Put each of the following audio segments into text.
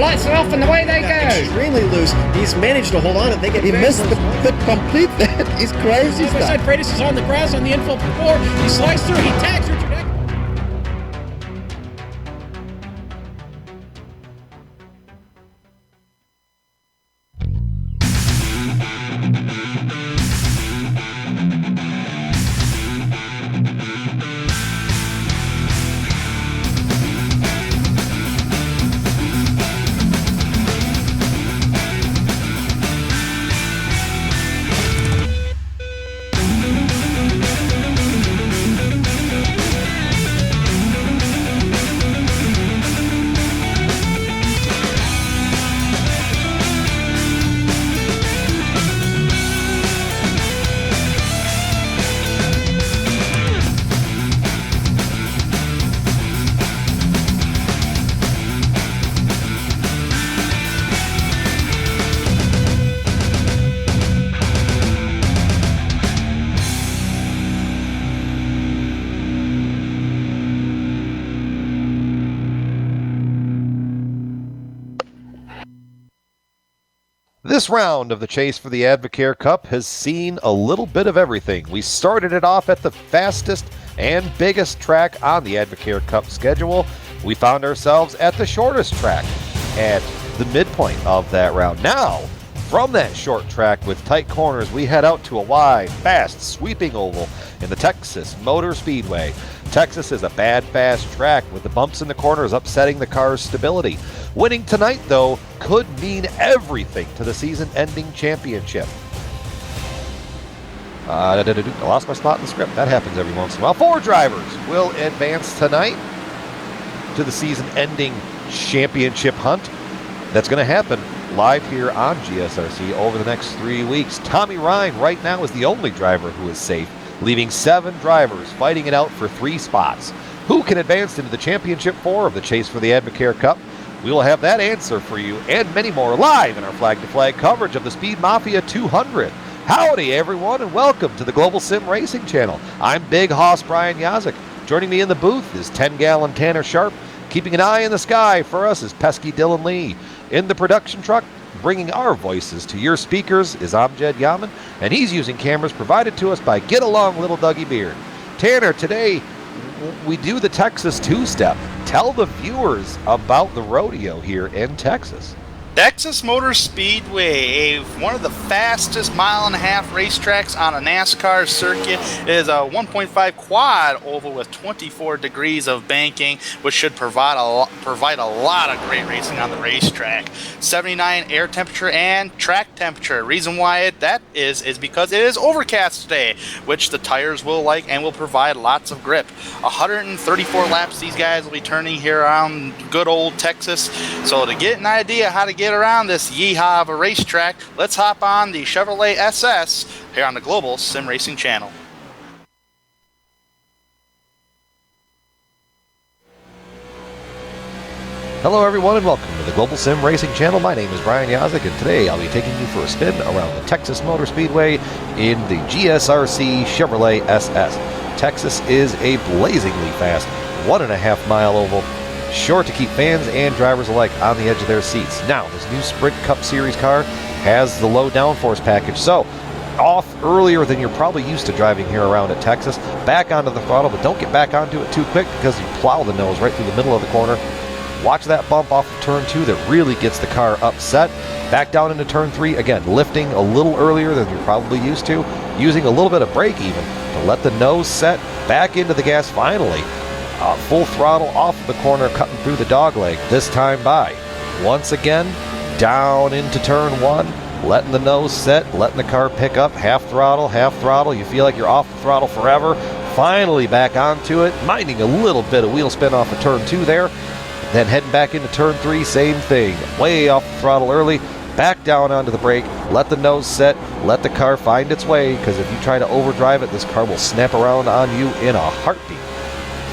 lights are off and away they go. Extremely loose. He's managed to hold on and he missed the complete. He's crazy stuff. Side Freitas is on the grass on the infield floor. He slides through. He tags Richard Eck. This round of the chase for the AdvoCare Cup has seen a little bit of everything. We started it off at the fastest and biggest track on the AdvoCare Cup schedule. We found ourselves at the shortest track at the midpoint of that round. Now, from that short track with tight corners, we head out to a wide, fast, sweeping oval in the Texas Motor Speedway. Texas is a bad, fast track with the bumps in the corners upsetting the car's stability. Winning tonight, though, could mean everything to the season-ending championship. I lost my spot in the script. That happens every once in a while. 4 drivers will advance tonight to the season-ending championship hunt. That's going to happen live here on GSRC over the next 3 weeks. Tommy Ryan right now is the only driver who is safe, leaving 7 drivers fighting it out for 3 spots. Who can advance into the Championship 4 of the Chase for the AdvoCare Cup? We will have that answer for you and many more live in our flag-to-flag coverage of the Speed Mafia 200. Howdy, everyone, and welcome to the Global Sim Racing Channel. I'm Big Hoss Brian Yazik. Joining me in the booth is 10-gallon Tanner Sharp. Keeping an eye in the sky for us is pesky Dylan Lee. In the production truck, bringing our voices to your speakers is Amjad Yaman, and he's using cameras provided to us by Get Along Little Dougie Beard. Tanner, today we do the Texas two-step. Tell the viewers about the rodeo here in Texas. Texas Motor Speedway, one of the fastest mile-and-a-half racetracks on a NASCAR circuit. It is a 1.5 quad oval with 24 degrees of banking, which should provide a lot of great racing on the racetrack. 79 air temperature and track temperature. Reason why that is because it is overcast today, which the tires will like and will provide lots of grip. 134 laps these guys will be turning here around good old Texas. So to get an idea how to get around this yeehaw of a racetrack, let's hop on the Chevrolet SS here on the Global Sim Racing Channel. Hello everyone and welcome to the Global Sim Racing Channel. My name is Brian Yazik and today I'll be taking you for a spin around the Texas Motor Speedway in the GSRC Chevrolet SS. Texas is a blazingly fast 1.5 mile oval, sure to keep fans and drivers alike on the edge of their seats. Now, this new Sprint Cup Series car has the low downforce package, so off earlier than you're probably used to driving here around at Texas. Back onto the throttle, but don't get back onto it too quick because you plow the nose right through the middle of the corner. Watch that bump off of turn 2 that really gets the car upset. Back down into turn 3, again, lifting a little earlier than you're probably used to, using a little bit of brake even to let the nose set, back into the gas finally. Full throttle off of the corner, cutting through the dogleg, this time by. Once again, down into turn 1, letting the nose set, letting the car pick up, half throttle, you feel like you're off the throttle forever. Finally back onto it, minding a little bit of wheel spin off of turn 2 there. Then heading back into turn 3, same thing. Way off the throttle early, back down onto the brake, let the nose set, let the car find its way, because if you try to overdrive it, this car will snap around on you in a heartbeat.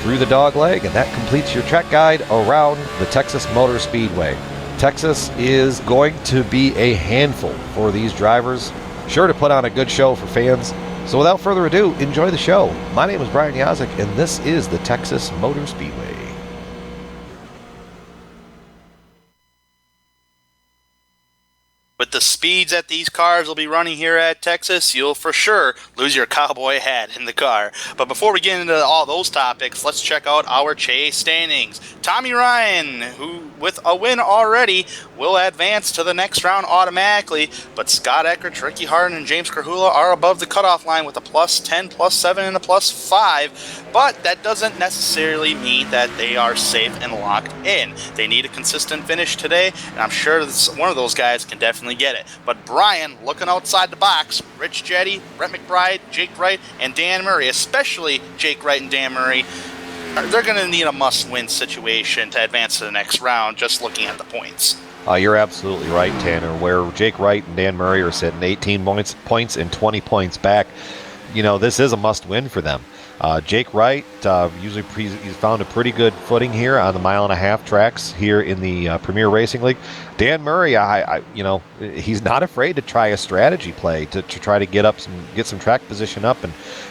Through the dogleg, and that completes your track guide around the Texas Motor Speedway. Texas is going to be a handful for these drivers, sure to put on a good show for fans. So without further ado, enjoy the show. My name is Brian Yazik, and this is the Texas Motor Speedway. With the speeds that these cars will be running here at Texas, you'll for sure lose your cowboy hat in the car. But before we get into all those topics, let's check out our Chase standings. Tommy Ryan, who with a win already, will advance to the next round automatically. But Scott Eckert, Ricky Harden, and James Krahula are above the cutoff line with a +10, +7, and a +5. But that doesn't necessarily mean that they are safe and locked in. They need a consistent finish today, and I'm sure one of those guys can definitely get it. But Brian, looking outside the box, Rich Jetty, Brett McBride, Jake Wright, and Dan Murray, especially Jake Wright and Dan Murray, they're going to need a must-win situation to advance to the next round, just looking at the points. You're absolutely right, Tanner. Where Jake Wright and Dan Murray are sitting 18 points and 20 points back, this is a must-win for them. Jake Wright, he's found a pretty good footing here on the 1.5-mile tracks here in the Premier Racing League. Dan Murray, he's not afraid to try a strategy play to try to get some track position up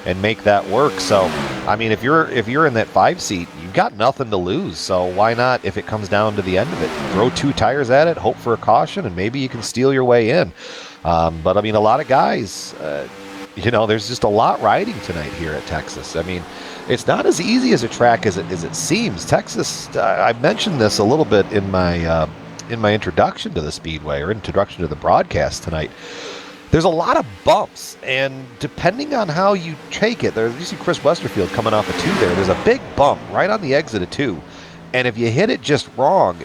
and make that work. So, I mean, if you're in that 5 seat, you've got nothing to lose. So why not, if it comes down to the end of it, throw 2 tires at it, hope for a caution, and maybe you can steal your way in. But I mean, a lot of guys. There's just a lot riding tonight here at Texas. I mean, it's not as easy as a track as it seems. Texas, I mentioned this a little bit in my introduction to the Speedway, or introduction to the broadcast tonight. There's a lot of bumps, and depending on how you take it, you see Chris Westerfield coming off a 2 there. There's a big bump right on the exit of 2, and if you hit it just wrong,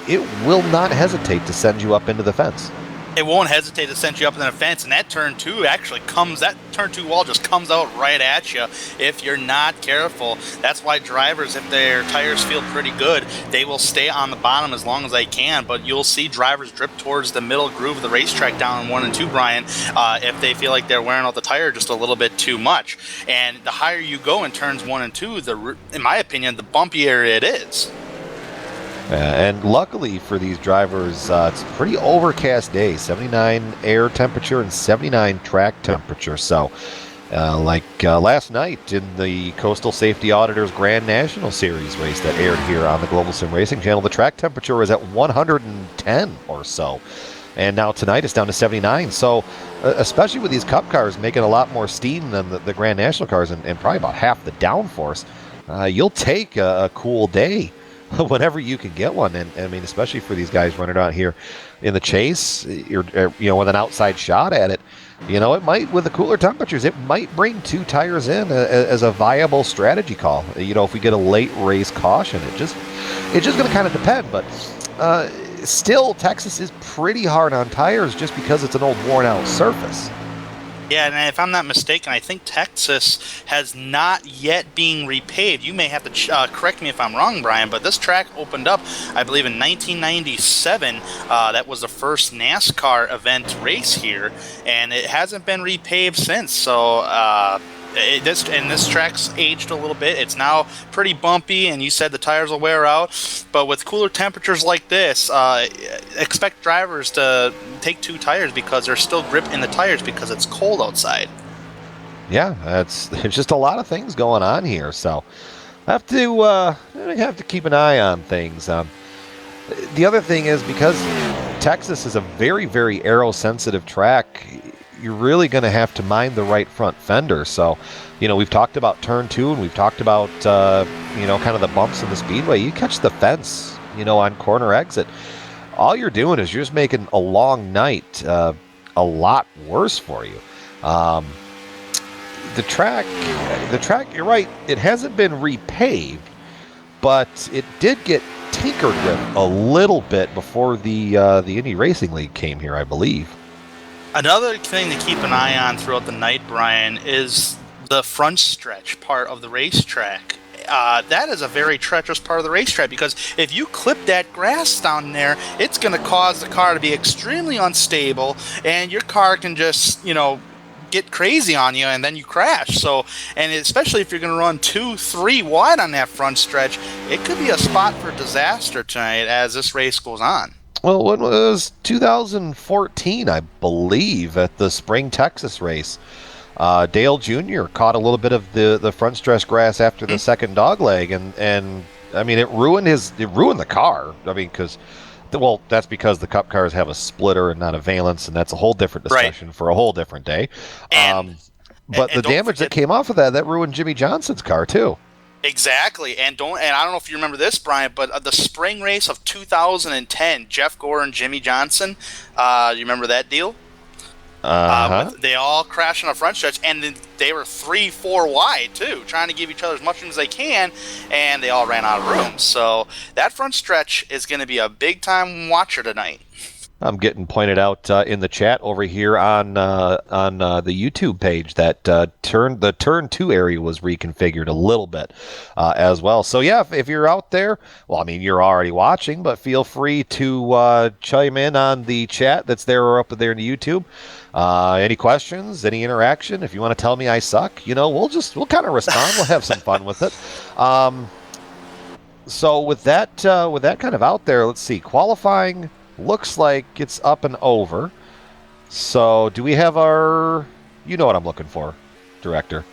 it will not hesitate to send you up into the fence. It won't hesitate to send you up in the fence, and that turn 2 actually that turn 2 wall just comes out right at you if you're not careful. That's why drivers, if their tires feel pretty good, they will stay on the bottom as long as they can, but you'll see drivers drip towards the middle groove of the racetrack down in 1 and 2, Brian, if they feel like they're wearing out the tire just a little bit too much. And the higher you go in turns 1 and 2, in my opinion, the bumpier it is. And luckily for these drivers, it's a pretty overcast day, 79 air temperature and 79 track temperature. So, last night in the Coastal Safety Auditors Grand National Series race that aired here on the Global Sim Racing Channel, the track temperature was at 110 or so. And now tonight it's down to 79. So, especially with these Cup cars making a lot more steam than the Grand National cars and probably about half the downforce, you'll take a cool day whenever you can get one. And I mean, especially for these guys running out here in the chase, with an outside shot at it, it might, with the cooler temperatures, it might bring 2 tires in as a viable strategy call. If we get a late race caution, it's just going to kind of depend. But still, Texas is pretty hard on tires just because it's an old worn out surface. Yeah, and if I'm not mistaken, I think Texas has not yet been repaved. You may have to correct me if I'm wrong, Brian, but this track opened up, I believe, in 1997. That was the first NASCAR event race here, and it hasn't been repaved since. So this track's aged a little bit. It's now pretty bumpy, and you said the tires will wear out. But with cooler temperatures like this, expect drivers to take 2 tires because there's still grip in the tires because it's cold outside. Yeah, there's just a lot of things going on here. So I have to keep an eye on things. The other thing is, because Texas is a very, very aero-sensitive track, you're really going to have to mind the right front fender. So, we've talked about turn 2, and we've talked about, kind of the bumps in the speedway. You catch the fence, on corner exit. All you're doing is you're just making a long night a lot worse for you. The track, you're right, it hasn't been repaved, but it did get tinkered with a little bit before the Indy Racing League came here, I believe. Another thing to keep an eye on throughout the night, Brian, is the front stretch part of the racetrack. That is a very treacherous part of the racetrack, because if you clip that grass down there, it's going to cause the car to be extremely unstable, and your car can just, get crazy on you, and then you crash. So, and especially if you're going to run 2-3 wide on that front stretch, it could be a spot for disaster tonight as this race goes on. Well, when it was 2014, I believe, at the Spring Texas race, Dale Jr. caught a little bit of the front stretch grass after the second dog leg, and I mean, it ruined the car. I mean, because Well, that's because the Cup cars have a splitter and not a valence, and that's a whole different discussion for a whole different day. But the damage that came off of that ruined Jimmy Johnson's car too. Exactly, and I don't know if you remember this, Brian, but the spring race of 2010, Jeff Gore and Jimmy Johnson, you remember that deal? They all crashed on a front stretch, and then they were 3-4 wide too, trying to give each other as much room as they can, and they all ran out of room. So that front stretch is going to be a big time watcher tonight. I'm getting pointed out in the chat over here on the YouTube page that turn 2 area was reconfigured a little bit as well. So yeah, if you're out there, well, I mean, you're already watching, but feel free to chime in on the chat that's there or up there in the YouTube. Any questions, any interaction? If you want to tell me I suck, we'll kind of respond. We'll have some fun with it. So with that kind of out there, let's see. Qualifying looks like it's up and over. So do we have our... You know what I'm looking for, Director.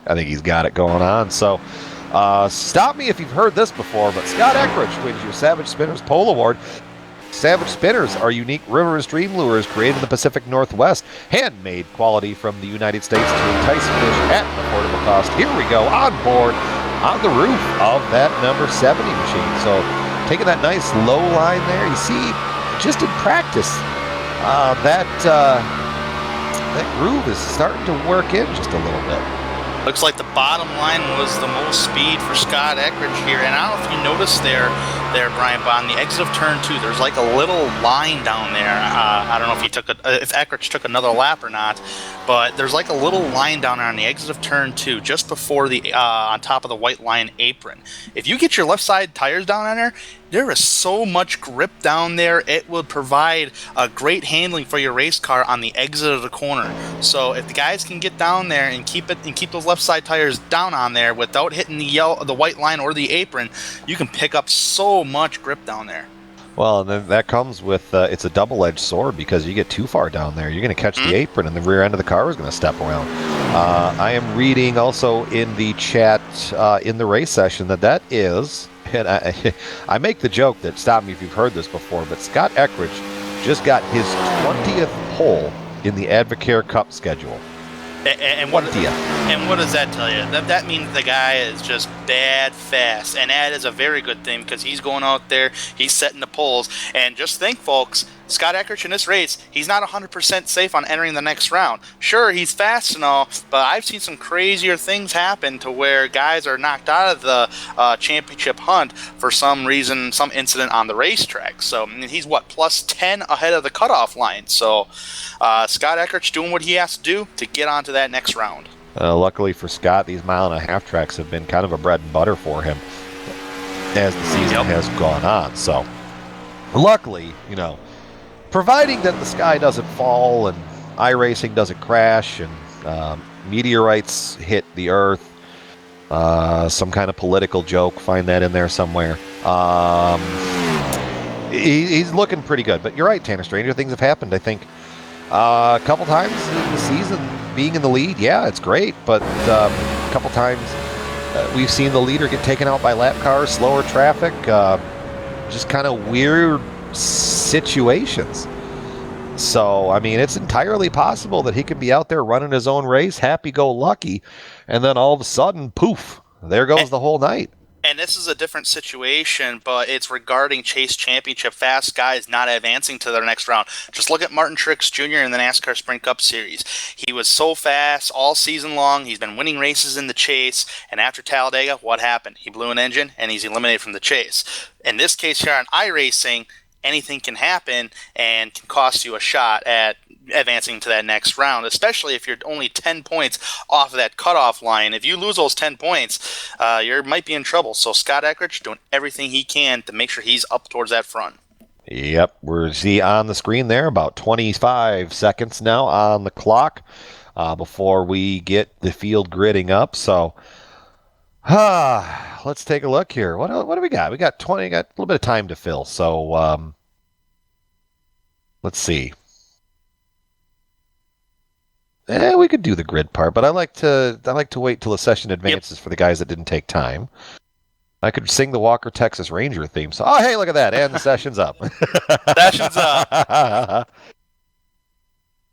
I think he's got it going on. So stop me if you've heard this before, but Scott Eckridge wins your Savage Spinners Pole Award. Savage Spinners are unique river and stream lures created in the Pacific Northwest, handmade quality from the United States to entice fish at an affordable cost. Here we go, on board, on the roof of that number 70 machine. So taking that nice low line there, you see, just in practice, that groove is starting to work in just a little bit. Looks like the bottom line was the most speed for Scott Eckridge here. And I don't know if you noticed there, Brian, but on the exit of turn 2, there's like a little line down there. I don't know if Eckridge took another lap or not, but there's like a little line down there on the exit of turn 2, just before the on top of the white line apron. If you get your left side tires down on there is so much grip down there. It will provide a great handling for your race car on the exit of the corner. So if the guys can get down there and keep those left side tires down on there without hitting the white line or the apron, you can pick up so much grip down there. Well, and then that comes with it's a double-edged sword, because you get too far down there, you're going to catch the apron, and the rear end of the car is going to step around. I am reading also in the chat in the race session that is, and I make the joke that, stop me if you've heard this before, but Scott Eckridge just got his 20th pole in the AdvoCare Cup schedule. And what does that tell you? That means the guy is just bad fast, and that is a very good thing, because he's going out there, he's setting the poles, and just think, folks, Scott Eckridge in this race, he's not 100% safe on entering the next round. Sure, he's fast and all, but I've seen some crazier things happen to where guys are knocked out of the championship hunt for some reason, some incident on the racetrack. So he's plus 10 ahead of the cutoff line. So Scott Eckridge doing what he has to do to get onto that next round. Luckily for Scott, these mile-and-a-half tracks have been kind of a bread and butter for him as the season has gone on. So luckily, providing that the sky doesn't fall and iRacing doesn't crash and meteorites hit the Earth, some kind of political joke, find that in there somewhere. He's looking pretty good. But you're right, Tanner. Stranger things have happened, I think. A couple times in the season, being in the lead, yeah, it's great. But a couple times we've seen the leader get taken out by lap cars, slower traffic, just kind of weird situations. So, I mean, it's entirely possible that he could be out there running his own race, happy-go-lucky, and then all of a sudden, poof, there goes the whole night. And this is a different situation, but it's regarding Chase Championship. Fast guys not advancing to their next round. Just look at Martin Truex Jr. in the NASCAR Sprint Cup Series. He was so fast all season long. He's been winning races in the chase. And after Talladega, what happened? He blew an engine, and he's eliminated from the chase. In this case here on iRacing, anything can happen and can cost you a shot at advancing to that next round, especially if you're only 10 points off of that cutoff line. If you lose those 10 points, you might be in trouble. So Scott Eckridge doing everything he can to make sure he's up towards that front. Yep, we're on the screen there, about 25 seconds now on the clock before we get the field gridding up. So let's take a look here. What do we got? We got a little bit of time to fill. So let's see. We could do the grid part, but I like to wait till the session advances for the guys that didn't take time. I could sing the Walker Texas Ranger theme. So, oh, hey, look at that. And the session's up. Session's up.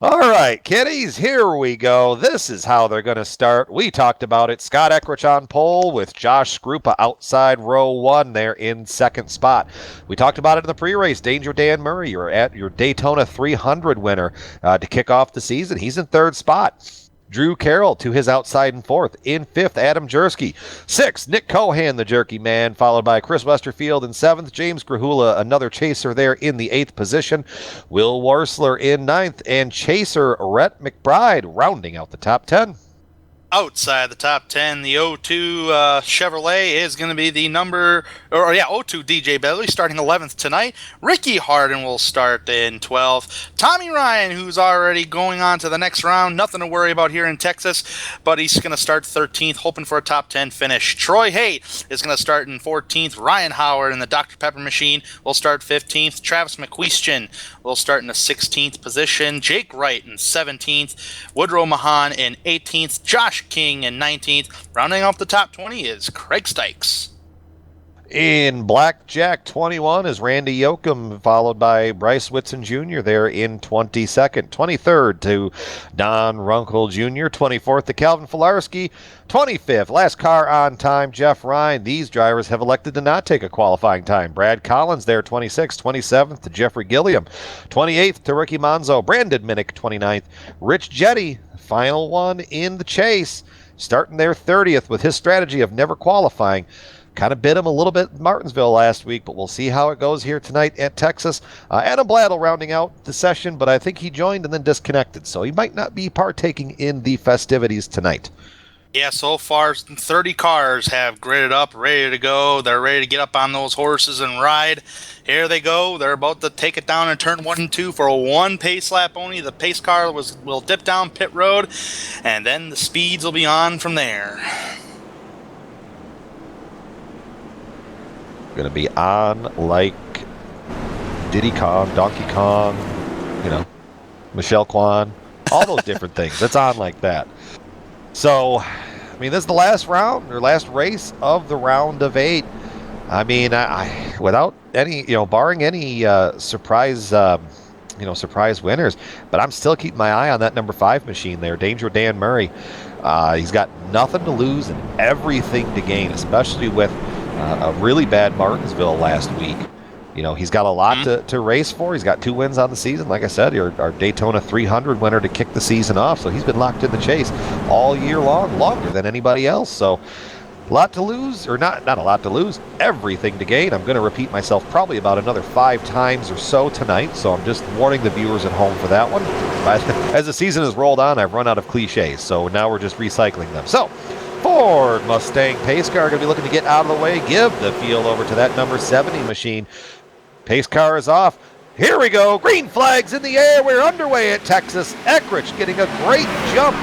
All right, kiddies, here we go. This is how they're going to start. We talked about it. Scott Eckrich on pole with Josh Skrupa outside row 1 there in second spot. We talked about it in the pre-race. Danger Dan Murray, you're at your Daytona 300 winner to kick off the season. He's in third spot. Drew Carroll to his outside in fourth. In fifth, Adam Jersky. Sixth, Nick Cohan, the jerky man, followed by Chris Westerfield in seventh. James Grahula, another chaser there in the eighth position. Will Warsler in ninth, and chaser Rhett McBride rounding out the top 10. Outside the top 10, the 02 Chevrolet is going to be the O2 DJ Beverly starting 11th tonight. Ricky Harden will start in 12th. Tommy Ryan, who's already going on to the next round, nothing to worry about here in Texas, but he's going to start 13th, hoping for a top 10 finish. Troy Haight is going to start in 14th. Ryan Howard in the Dr. Pepper machine will start 15th. Travis McQuestion will start in the 16th position. Jake Wright in 17th. Woodrow Mahan in 18th. Josh King in 19th. Rounding off the top 20 is Craig Stykes. In Blackjack 21 is Randy Yoakum, followed by Bryce Whitson Jr. there in 22nd. 23rd to Don Runkle Jr. 24th to Calvin Filarski. 25th, last car on time, Jeff Ryan. These drivers have elected to not take a qualifying time. Brad Collins there, 26th. 27th to Jeffrey Gilliam. 28th to Ricky Monzo. Brandon Minnick, 29th. Rich Jetty, final one in the chase, starting there 30th with his strategy of never qualifying. Kind of bit him a little bit in Martinsville last week, but we'll see how it goes here tonight at Texas. Adam Blattle rounding out the session, but I think he joined and then disconnected, so he might not be partaking in the festivities tonight. Yeah, so far 30 cars have gridded up, ready to go. They're ready to get up on those horses and ride. Here they go. They're about to take it down in turn 1 and 2 for a one pace lap only. The pace car will dip down pit road, and then the speeds will be on from there. Going to be on like Diddy Kong, Donkey Kong, Michelle Kwan, all those different things. It's on like that. So, I mean, this is the last round or last race of the round of 8. I mean, I without any, barring any surprise winners, but I'm still keeping my eye on that number 5 machine there, Danger Dan Murray. He's got nothing to lose and everything to gain, especially with a really bad Martinsville last week. He's got a lot to race for. He's got 2 wins on the season. Like I said, our Daytona 300 winner to kick the season off. So he's been locked in the chase all year long, longer than anybody else. So a lot to lose, or not a lot to lose, everything to gain. I'm going to repeat myself probably about another 5 times or so tonight. So I'm just warning the viewers at home for that one. But as the season has rolled on, I've run out of cliches. So now we're just recycling them. So Ford Mustang pace car going to be looking to get out of the way, give the field over to that number 70 machine. Pace car is off. Here we go. Green flags in the air. We're underway at Texas. Eckrich getting a great jump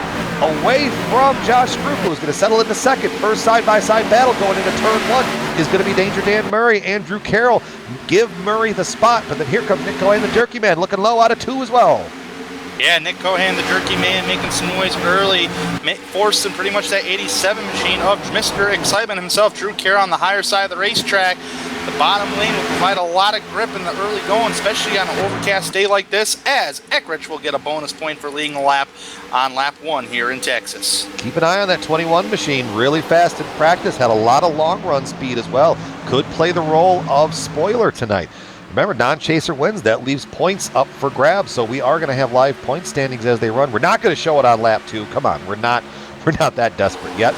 away from Josh Skrupa, who's going to settle into second. First side-by-side battle going into turn 1 is going to be Danger Dan Murray. Andrew Carroll give Murray the spot, but then here comes Nick Cohen, the jerky man, looking low out of 2 as well. Yeah, Nick Cohan, the jerky man, making some noise early, forcing pretty much that 87 machine of Mr. Excitement himself, Drew Carroll, on the higher side of the racetrack. The bottom lane will provide a lot of grip in the early going, especially on an overcast day like this, as Eckrich will get a bonus point for leading a lap on lap 1 here in Texas. Keep an eye on that 21 machine, really fast in practice, had a lot of long run speed as well. Could play the role of spoiler tonight. Remember, non-chaser wins. That leaves points up for grabs. So we are going to have live point standings as they run. We're not going to show it on lap 2. Come on, we're not that desperate yet.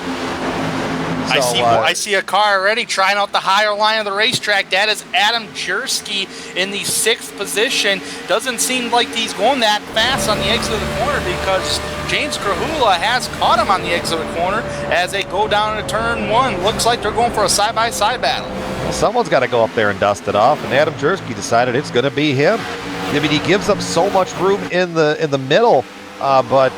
So, I see a car already trying out the higher line of the racetrack. That is Adam Jersky in the 6th position. Doesn't seem like he's going that fast on the exit of the corner because James Grahula has caught him on the exit of the corner as they go down into turn 1. Looks like they're going for a side-by-side battle. Well, someone's got to go up there and dust it off, and Adam Jersky decided it's going to be him. I mean, he gives up so much room in the middle, but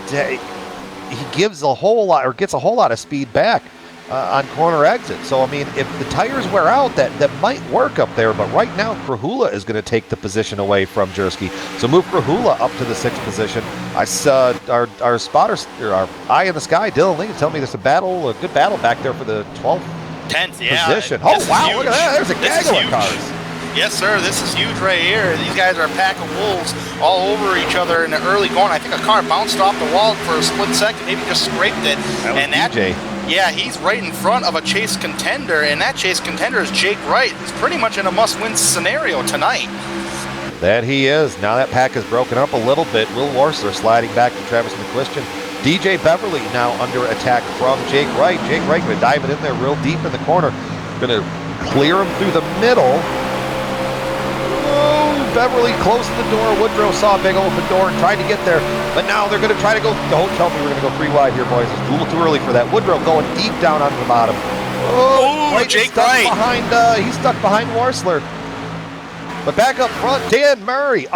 he gives a whole lot, or gets a whole lot of speed back on corner exit. So, I mean, if the tires wear out, that might work up there. But right now, Grahula is going to take the position away from Jersky. So move Grahula up to the 6th position. I saw our spotter, or our eye in the sky, Dylan Lee, tell me there's a good battle back there for the 12th 10th, yeah. position. Oh, wow, Huge. look at that. There's a This is gaggle of huge. cars. Yes, sir. This is huge right here. These guys are a pack of wolves all over each other in the early going. I think a car bounced off the wall for a split second, maybe just scraped it. That was DJ. Yeah, he's right in front of a chase contender, and that chase contender is Jake Wright. He's pretty much in a must-win scenario tonight. That he is. Now that pack is broken up a little bit. Will Warsler sliding back to Travis McQuistion. DJ Beverly now under attack from Jake Wright. Jake Wright going to dive it in there real deep in the corner. Going to clear him through the middle. Oh, Beverly closed the door. Woodrow saw a big open door and tried to get there. But now they're going to try to go. Don't tell me we're going to go 3 wide here, boys. It's a little too early for that. Woodrow going deep down onto the bottom. Oh, Wright Jake stuck Wright. he's stuck behind Warsler. But back up front, Dan Murray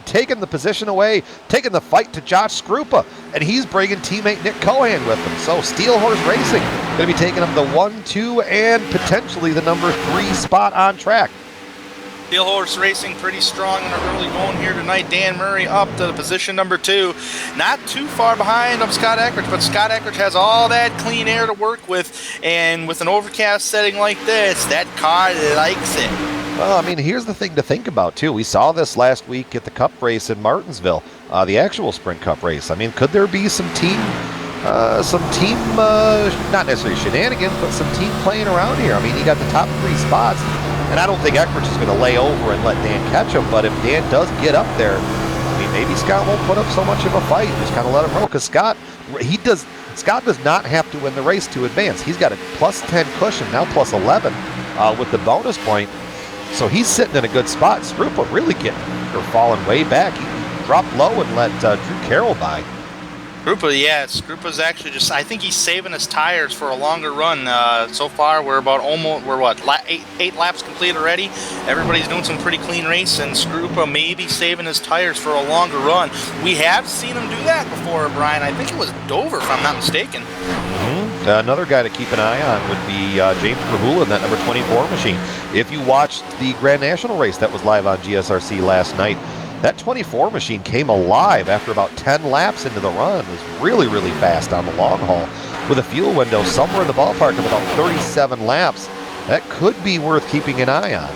taking the position away, taking the fight to Josh Skrupa, and he's bringing teammate Nick Cohan with him. So Steel Horse Racing going to be taking up the 1, 2, and potentially the number 3 spot on track. Steel Horse Racing pretty strong in the early going here tonight. Dan Murray up to the position number 2. Not too far behind of Scott Eckridge, but Scott Eckridge has all that clean air to work with, and with an overcast setting like this, that car likes it. Well, I mean, here's the thing to think about, too. We saw this last week at the Cup race in Martinsville, the actual Sprint Cup race. I mean, could there be some team, not necessarily shenanigans, but some team playing around here? I mean, you got the top 3 spots, and I don't think Eckridge is going to lay over and let Dan catch him, but if Dan does get up there, I mean, maybe Scott won't put up so much of a fight, just kind of let him roll, because Scott does not have to win the race to advance. He's got a plus 10 cushion, now plus 11 with the bonus point. So he's sitting in a good spot. Skrupa really falling way back. He dropped low and let Drew Carroll by. Skrupa's actually I think he's saving his tires for a longer run. So far, we're eight laps complete already. Everybody's doing some pretty clean race, and Skrupa may be saving his tires for a longer run. We have seen him do that before, Brian. I think it was Dover, if I'm not mistaken. Another guy to keep an eye on would be James Rahula in that number 24 machine. If you watched the Grand National race that was live on GSRC last night, that 24 machine came alive after about 10 laps into the run. It was really, really fast on the long haul with a fuel window somewhere in the ballpark of about 37 laps. That could be worth keeping an eye on.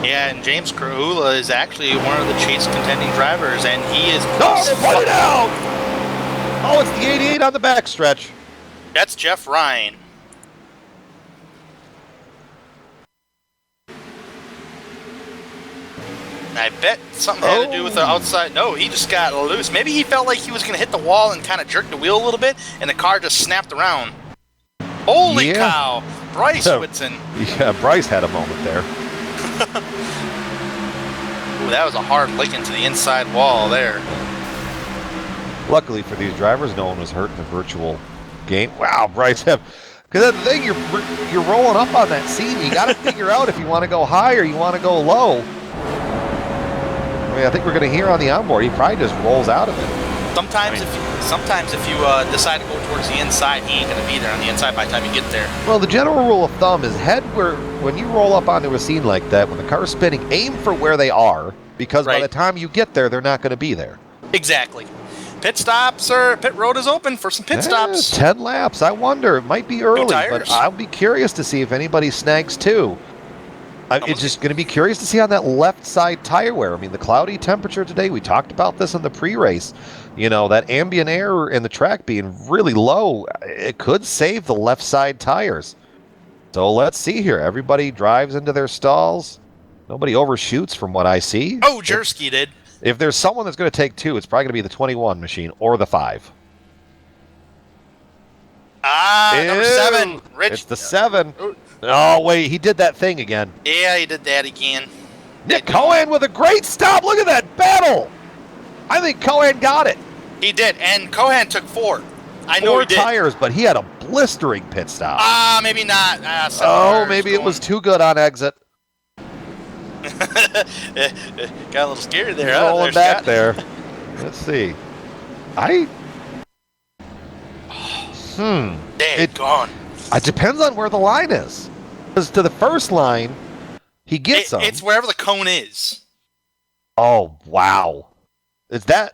Yeah, and James Rahula is actually one of the chase contending drivers, and he is... Oh, put it out! Oh, it's the 88 on the backstretch. That's Jeff Ryan. I bet something had to do with the outside. No, he just got loose. Maybe he felt like he was going to hit the wall and kind of jerk the wheel a little bit, and the car just snapped around. Holy cow! Bryce Whitson. Yeah, Bryce had a moment there. Ooh, that was a hard lick into the inside wall there. Luckily for these drivers, no one was hurt in the virtual game. Wow, Bryce because that's the thing, you're rolling up on that seam. You got to figure out if you want to go high or you want to go low. I mean, I think we're going to hear on the onboard, he probably just rolls out of it. Sometimes if you decide to go towards the inside, he ain't going to be there on the inside by the time you get there. Well, the general rule of thumb is when you roll up onto a scene like that, when the car's spinning, aim for where they are, because by the time you get there, they're not going to be there. Exactly. Pit stops, or pit road is open for some pit stops. 10 laps. I wonder. It might be early, but I'll be curious to see if anybody snags 2. It's just going to be curious to see on that left side tire wear. I mean, the cloudy temperature today, we talked about this in the pre-race. You know, that ambient air in the track being really low, it could save the left side tires. So let's see here. Everybody drives into their stalls. Nobody overshoots from what I see. Oh, Jersky did. If there's someone that's going to take 2, it's probably going to be the 21 machine or the 5. Number 7. Rich. It's the 7. Oh, wait, he did that thing again. Yeah, he did that again. Nick Cohan with a great stop. Look at that battle. I think Cohan got it. He did, and Cohan took 4. I know he did. 4 tires, but he had a blistering pit stop. Maybe not. Maybe it was too good on exit. Got a little scared there. Rolling back there. Let's see. Gone. It depends on where the line is. Because to the first line, he gets them. It's wherever the cone is. Oh, wow. Is that...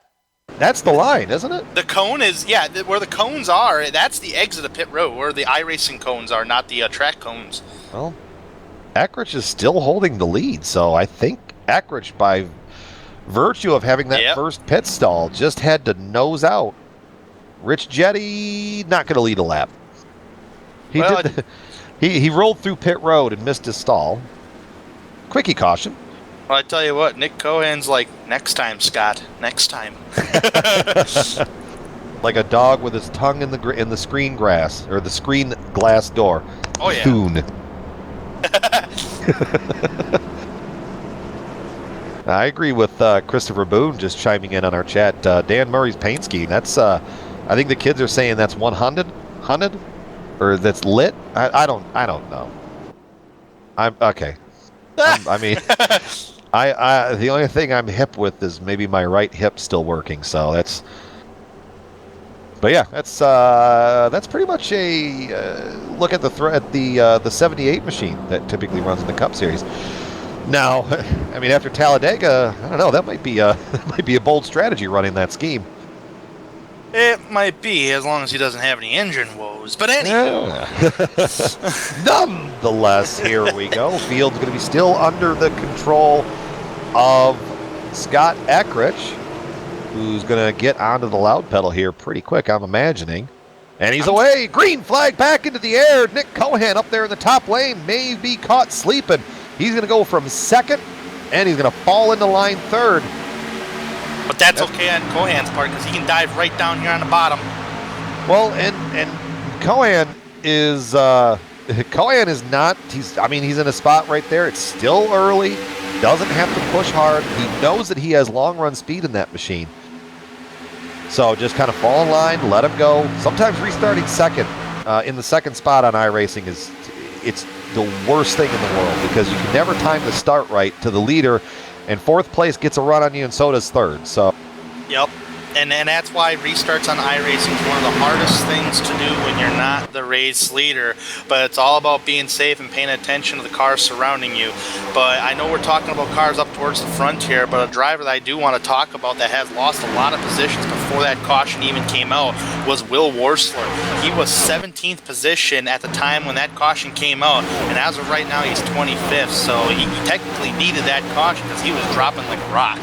That's the line, isn't it? The cone is, yeah, where the cones are, that's the exit of pit road, where the iRacing cones are, not the track cones. Well, Ackrich is still holding the lead, so I think Ackrich, by virtue of having that first pit stall, just had to nose out. Rich Jetty not going to lead a lap. He rolled through pit road and missed his stall. Quickie caution. Well, I tell you what, Nick Cohen's like, next time, Scott, next time. Like a dog with his tongue in the screen grass, or the screen glass door. Oh, yeah. Thune. I agree with Christopher Boone just chiming in on our chat. Dan Murray's paint scheme, that's, I think the kids are saying that's 100? Or that's lit? I don't know. Okay. I mean... the only thing I'm hip with is maybe my right hip still working, so that's. But yeah, that's pretty much a look at the 78 machine that typically runs in the Cup Series. Now, I mean, after Talladega, I don't know, that might be a bold strategy running that scheme. It might be, as long as he doesn't have any engine woes. But anyway. Nonetheless, here we go. Field's going to be still under the control of Scott Ackrich, who's going to get onto the loud pedal here pretty quick, I'm imagining. And he's away. Green flag back into the air. Nick Cohen up there in the top lane may be caught sleeping. He's going to go from second, and he's going to fall into line third. But that's okay on Cohen's part, because he can dive right down here on the bottom. Well, and Cohen is not. He's in a spot right there. It's still early. Doesn't have to push hard. He knows that he has long run speed in that machine. So just kind of fall in line, let him go. Sometimes restarting second in the second spot on iRacing it's the worst thing in the world, because you can never time the start right to the leader. And fourth place gets a run on you, and so does third. So, yep, and that's why restarts on iRacing is one of the hardest things to do when you're not the race leader. But it's all about being safe and paying attention to the cars surrounding you. But I know we're talking about cars up towards the front here, but a driver that I do want to talk about that has lost a lot of positions before that caution even came out was Will Worsler. He was 17th position at the time when that caution came out, and as of right now, he's 25th. So he technically needed that caution because he was dropping like a rock.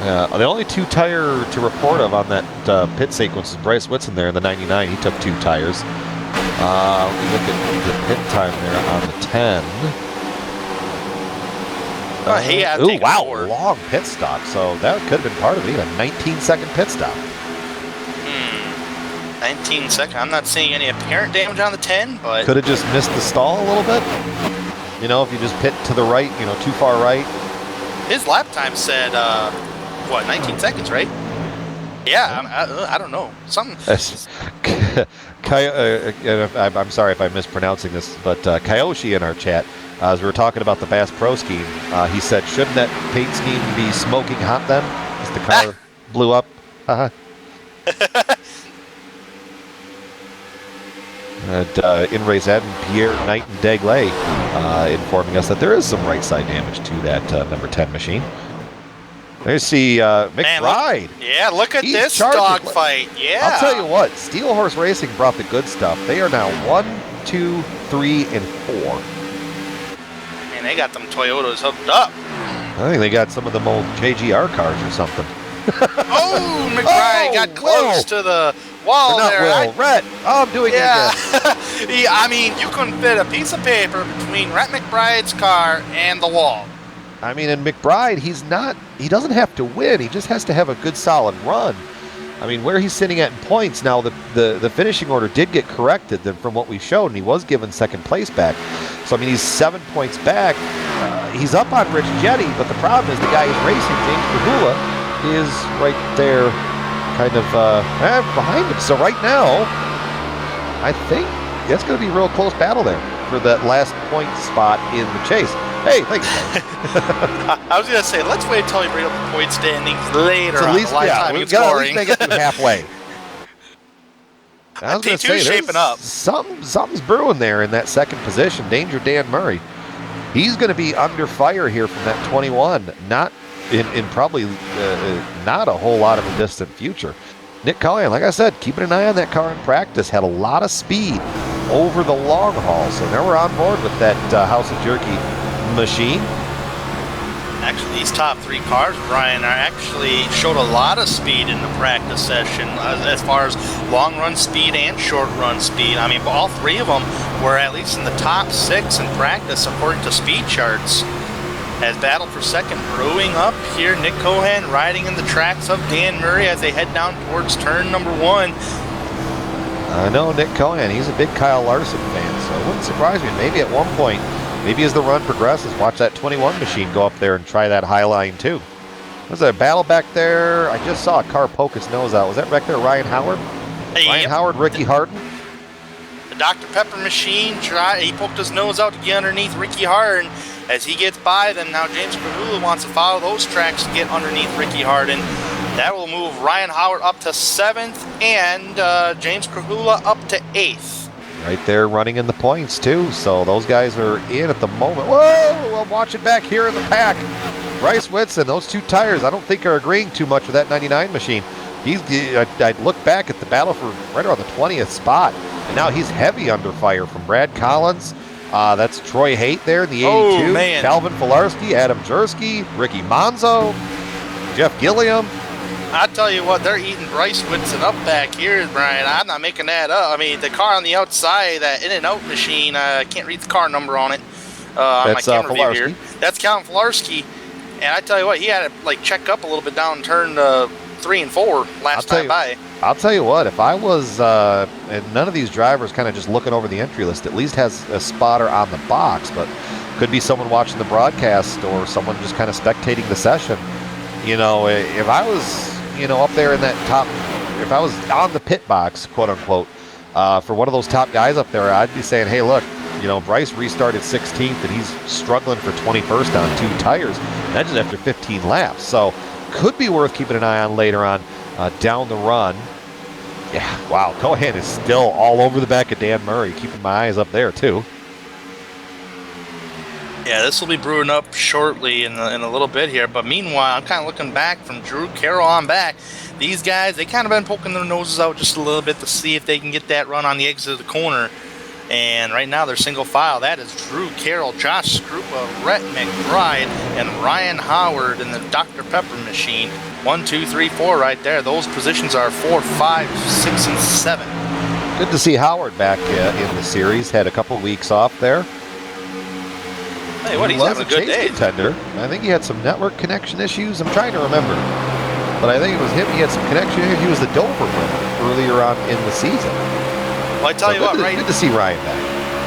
The only two tire to report of on that pit sequence is Bryce Whitson there in the 99. He took 2 tires. Let me look at the pit time there on the 10. Ooh, wow, long pit stop. So that could have been part of it. A 19-second pit stop. 19 seconds. I'm not seeing any apparent damage on the 10, but... Could have just missed the stall a little bit. You know, if you just pit to the right, too far right. His lap time said, 19 seconds, right? Yeah, I don't know. Something. I'm sorry if I'm mispronouncing this, but Kyoshi in our chat, as we were talking about the Bass Pro scheme, he said, shouldn't that paint scheme be smoking hot then? As the car blew up. In-race admin Pierre Knight-Degley informing us that there is some right side damage to that number 10 machine. There's the McBride. Look at this dogfight. Yeah. I'll tell you what, Steel Horse Racing brought the good stuff. They are now 1, 2, 3, and 4. Man, they got them Toyotas hooked up. I think they got some of them old JGR cars or something. Oh, McBride got close to the wall there. Rhett. Oh, I'm doing it again. I mean, you couldn't fit a piece of paper between Rhett McBride's car and the wall. I mean, in McBride, he doesn't have to win. He just has to have a good, solid run. I mean, where he's sitting at in points now, the finishing order did get corrected from what we showed, and he was given second place back. So, I mean, he's 7 points back. He's up on Rich Jetty, but the problem is the guy who's racing, James Pagula, is right there kind of behind him. So right now, I think that's going to be a real close battle there for that last point spot in the chase. Hey, thanks, man. I was going to say, let's wait until we bring up the point standings later so at least, we've got to at least make it through halfway. I was going to say, shaping up. Something's brewing there in that second position. Danger Dan Murray. He's going to be under fire here from that 21. Not in probably not a whole lot of a distant future. Nick Cohen, like I said, keeping an eye on that car in practice, had a lot of speed over the long haul. So now we're on board with that House of Jerky machine. Actually, these top three cars, Brian, actually showed a lot of speed in the practice session as far as long run speed and short run speed. I mean, all three of them were at least in the top 6 in practice according to speed charts. As battle for second brewing up here, Nick Cohen riding in the tracks of Dan Murray as they head down towards turn number 1. I know Nick Cohen, he's a big Kyle Larson fan, so it wouldn't surprise me. Maybe at one point, maybe as the run progresses, watch that 21 machine go up there and try that high line too. Was there a battle back there? I just saw a car poke its nose out. Was that back there Ryan Howard? Ryan Howard, Ricky Harden? The Dr. Pepper machine, he poked his nose out to get underneath Ricky Harden. As he gets by them, now James Krahula wants to follow those tracks to get underneath Ricky Harden. That will move Ryan Howard up to 7th and James Krahula up to 8th. Right there running in the points too, so those guys are in at the moment. Whoa, I'm watching back here in the pack. Bryce Whitson, those 2 tires I don't think are agreeing too much with that 99 machine. I'd look back at the battle for right around the 20th spot, and now he's heavy under fire from Brad Collins. That's Troy Haight there in the 82. Oh, man. Calvin Filarski, Adam Jersky, Ricky Monzo, Jeff Gilliam. I tell you what, they're eating Bryce Whitson up back here, Brian. I'm not making that up. I mean, the car on the outside, that in-and-out machine, I can't read the car number on it. On my camera view here. That's Calvin Filarski. And I tell you what, he had to check up a little bit down turn 3 and 4 last time by. I'll tell you what, if I was, and none of these drivers kind of just looking over the entry list, at least has a spotter on the box, but could be someone watching the broadcast or someone just kind of spectating the session. You know, if I was, up there in that top, if I was on the pit box, quote unquote, for one of those top guys up there, I'd be saying, hey, look, Bryce restarted 16th and he's struggling for 21st on 2 tires. That's just after 15 laps. So could be worth keeping an eye on later on down the run. Yeah, wow, Cohen is still all over the back of Dan Murray, keeping my eyes up there too. Yeah, this will be brewing up shortly in a little bit here. But meanwhile, I'm kind of looking back from Drew Carroll on back. These guys, they kind of been poking their noses out just a little bit to see if they can get that run on the exit of the corner. And right now they're single file. That is Drew Carroll, Josh Skrupa, Rhett McBride, and Ryan Howard in the Dr. Pepper machine. 1, 2, 3, 4 right there. Those positions are 4, 5, 6, and 7. Good to see Howard back in the series. Had a couple weeks off there. Hey, what, he's having a good day. Contender. I think he had some network connection issues. I'm trying to remember. But I think it was him. He had some connection issues. He was the Dover winner earlier on in the season. Well, I tell you what, right? Good to see Ryan back.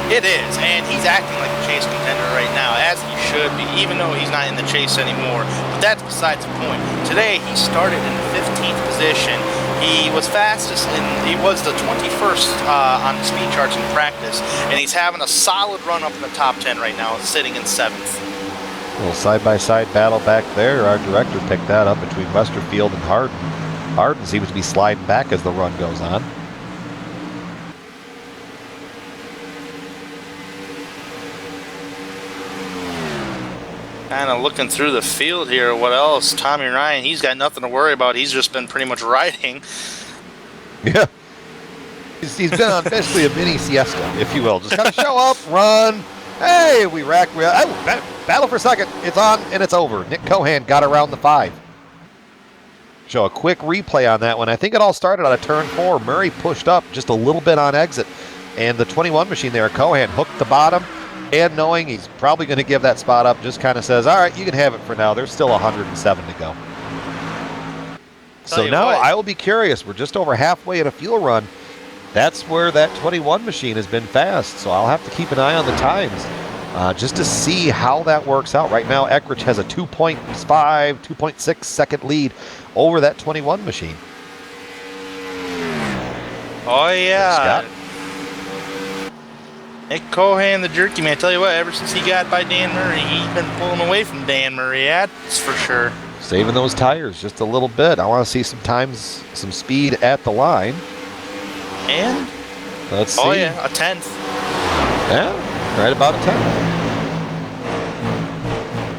It is, and he's acting like a chase contender right now, as he should be, even though he's not in the chase anymore. But that's besides the point. Today, he started in the 15th position. He was fastest, he was the 21st on the speed charts in practice, and he's having a solid run up in the top 10 right now, sitting in 7th. A little side-by-side battle back there. Our director picked that up between Westerfield and Harden. Harden seems to be sliding back as the run goes on. Kind of looking through the field here. What else? Tommy Ryan, he's got nothing to worry about. He's just been pretty much riding. Yeah. He's been on basically a mini siesta, if you will. Just kind of show up, run. Hey, we battle for second. It's on and it's over. Nick Cohen got around the 5. Show a quick replay on that one. I think it all started out of turn 4. Murray pushed up just a little bit on exit. And the 21 machine there, Cohen hooked the bottom. And knowing he's probably going to give that spot up, just kind of says, all right, you can have it for now. There's still 107 to go. So now I will be curious. We're just over halfway in a fuel run. That's where that 21 machine has been fast. So I'll have to keep an eye on the times just to see how that works out. Right now, Eckrich has a 2.5, 2.6 second lead over that 21 machine. Oh, yeah. Scott? Nick Cohen, the jerky man, tell you what, ever since he got by Dan Murray, he's been pulling away from Dan Murray, that's for sure. Saving those tires just a little bit. I want to see some speed at the line. And? Let's see. Oh, yeah, a 10th. Yeah, right about a 10th.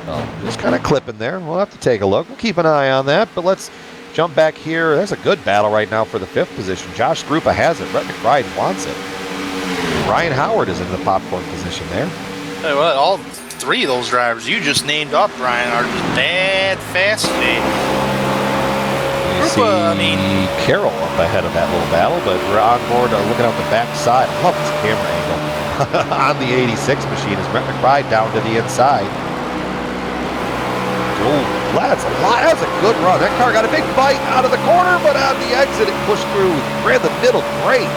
Oh, just kind of clipping there. We'll have to take a look. We'll keep an eye on that, but let's jump back here. There's a good battle right now for the 5th position. Josh Grupa has it. Brett McBride wants it. Ryan Howard is in the popcorn position there. Hey, well, all 3 of those drivers you just named up, Brian, are just bad fast today. I mean, Carroll up ahead of that little battle, but we're on board looking out the back side. I love this camera angle on the 86 machine as Brett McBride down to the inside. Oh, that's a good run. That car got a big bite out of the corner, but on the exit it pushed through, ran the middle great,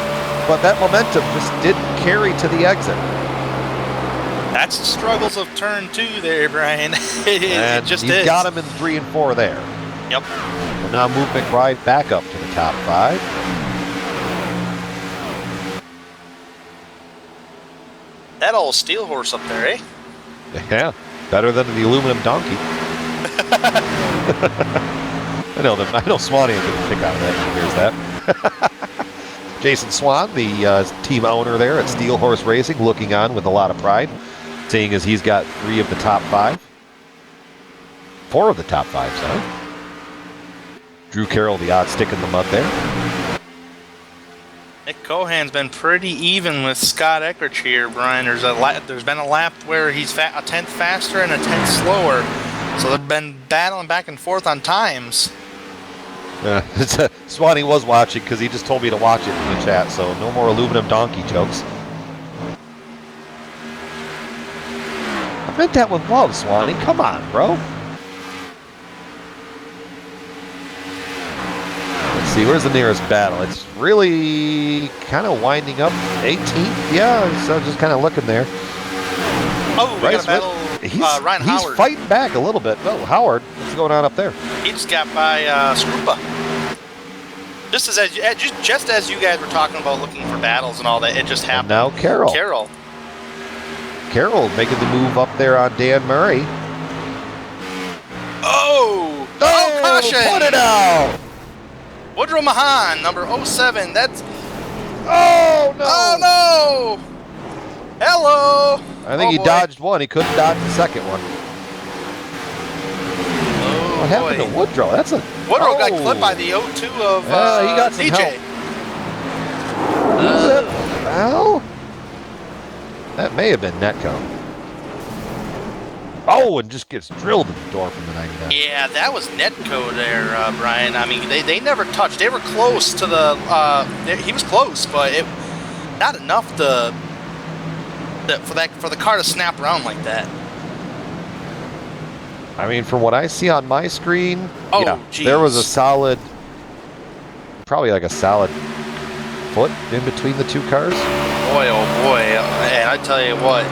but that momentum just didn't carry to the exit. That's the struggles of turn 2 there, Brian. And just he's got him in 3 and 4 there. Yep. We'll now move McBride back up to the top 5. That old steel horse up there, eh? Yeah, better than the aluminum donkey. I know Swanee will get a kick out of that when he hears that. Jason Swan, the team owner there at Steel Horse Racing, looking on with a lot of pride, seeing as he's got 3 of the top 5. 4 of the top 5, sorry. Drew Carroll, the odd stick in the mud there. Nick Cohan's been pretty even with Scott Eckrich here, Brian. There's been a lap where he's a 10th faster and a 10th slower. So they've been battling back and forth on times. Swanee was watching because he just told me to watch it in the chat, so no more aluminum donkey jokes. I meant that with love, Swanee. Come on, bro. Let's see, where's the nearest battle? It's really kind of winding up 18th. Yeah, so just kind of looking there. Oh, we got a battle. Ryan Howard. He's fighting back a little bit. Oh, Howard, what's going on up there? He just got by Scrupa. Just as you guys were talking about looking for battles and all that, it just happened. And now Carroll. Carroll making the move up there on Dan Murray. Oh, caution! Put it out! Woodrow Mahan, number 07. That's. Oh no! Oh no! Hello! I think he dodged one. He couldn't dodge the second one. Oh, what happened to Woodrow? Woodrow got clipped by the 02 of he got some DJ. Well, that may have been Netco. Oh, and just gets drilled in the door from the 99. Yeah, that was Netco there, Brian. I mean, they never touched. They were close to the. He was close, but not enough for the car to snap around like that. I mean, from what I see on my screen, geez. There was probably like a solid foot in between the 2 cars. Boy, oh boy, and I tell you what,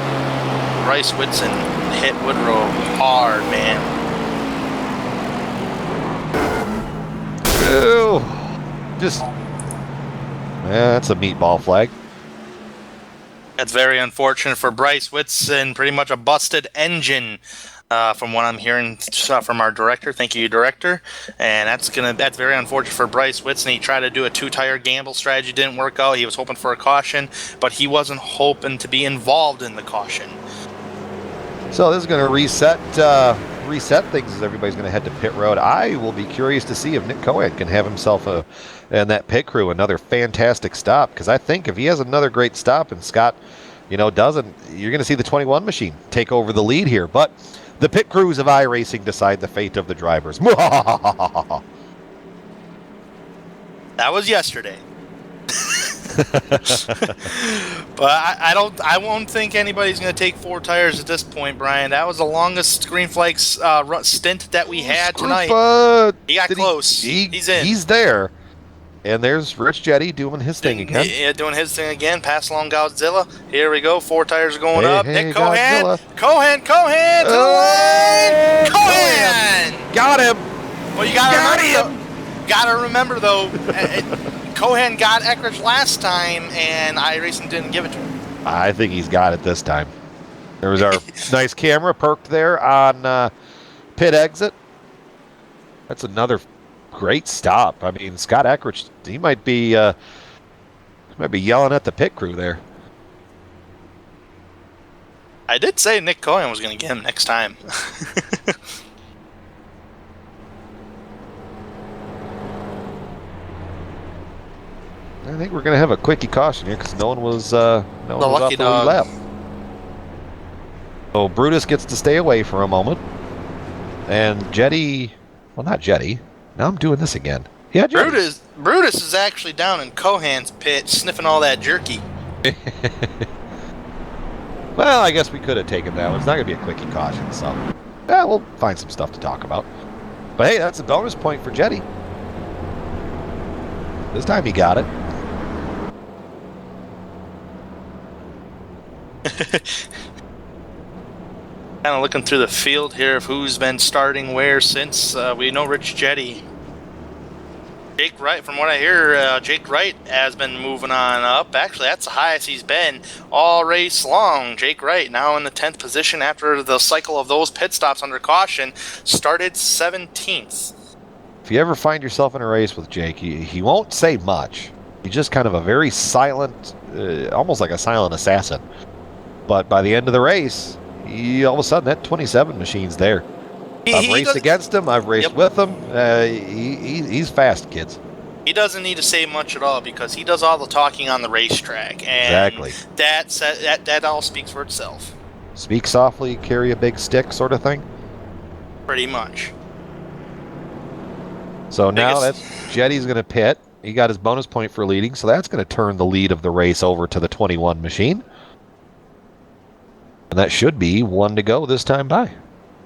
Bryce Whitson hit Woodrow hard, man. Ew. That's a meatball flag. That's very unfortunate for Bryce Whitson. Pretty much a busted engine, from what I'm hearing from our director. Thank you, director. And that's very unfortunate for Bryce Whitson. He tried to do a 2-tire gamble strategy, didn't work out. He was hoping for a caution, but he wasn't hoping to be involved in the caution. So this is going to reset things as everybody's going to head to pit road. I will be curious to see if Nick Cohen can have himself and that pit crew another fantastic stop, because I think if he has another great stop and Scott, doesn't, you're going to see the 21 machine take over the lead here. But the pit crews of iRacing decide the fate of the drivers. That was yesterday. But I won't think anybody's going to take 4 tires at this point, Brian. That was the longest green flag stint that we had tonight. He got close. He's in. He's there. And there's Rich Jetty doing his thing again. Yeah, doing his thing again. Pass along Godzilla. Here we go. 4 tires are going up. Hey, Nick Cohan. Godzilla. Cohan to the line. Cohan! Got him. Well, you gotta remember though, Cohan got Eckrich last time, and iRacing didn't give it to him. I think he's got it this time. There was our nice camera perked there on pit exit. That's another great stop. I mean, Scott Eckrich, he might be yelling at the pit crew there. I did say Nick Cohen was going to get him next time. I think we're going to have a quickie caution here because no one was off lucky the lead dog. lap. So Brutus gets to stay away for a moment. And Jetty, well, not Jetty. Now I'm doing this again. Yeah, Jetty. Brutus is actually down in Cohan's pit sniffing all that jerky. Well, I guess we could have taken that one. It's not going to be a quickie caution, so yeah, we'll find some stuff to talk about. But hey, that's a bonus point for Jetty. This time he got it. Kind of looking through the field here of who's been starting where since. We know Rich Jetty. Jake Wright, from what I hear, Jake Wright has been moving on up. Actually, that's the highest he's been all race long. Jake Wright now in the 10th position after the cycle of those pit stops under caution. Started 17th. If you ever find yourself in a race with Jake, he won't say much. He's just kind of a very silent, almost like a silent assassin. But by the end of the race, all of a sudden that 27 machine's there. I've raced against him. I've raced with him. He's fast, kids. He doesn't need to say much at all because he does all the talking on the racetrack. And exactly. That all speaks for itself. Speak softly, carry a big stick sort of thing? Pretty much. So now that's Jetty's going to pit. He got his bonus point for leading, so that's going to turn the lead of the race over to the 21 machine. And that should be one to go this time by.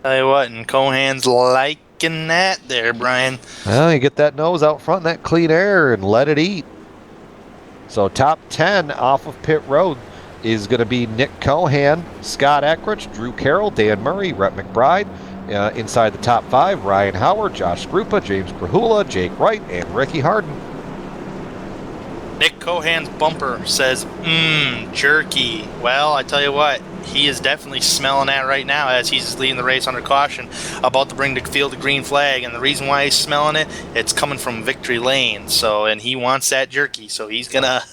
Tell you what, and Cohan's liking that there, Brian. Well, you get that nose out front, that clean air, and let it eat. So top 10 off of pit road is going to be Nick Cohan, Scott Eckrich, Drew Carroll, Dan Murray, Rhett McBride. Inside the top 5, Ryan Howard, Josh Skrupa, James Krahula, Jake Wright, and Ricky Harden. Nick Cohan's bumper says, jerky. Well, I tell you what, he is definitely smelling that right now as he's leading the race under caution, about to bring the field a green flag. And the reason why he's smelling it, it's coming from victory lane. So, and he wants that jerky, so he's gonna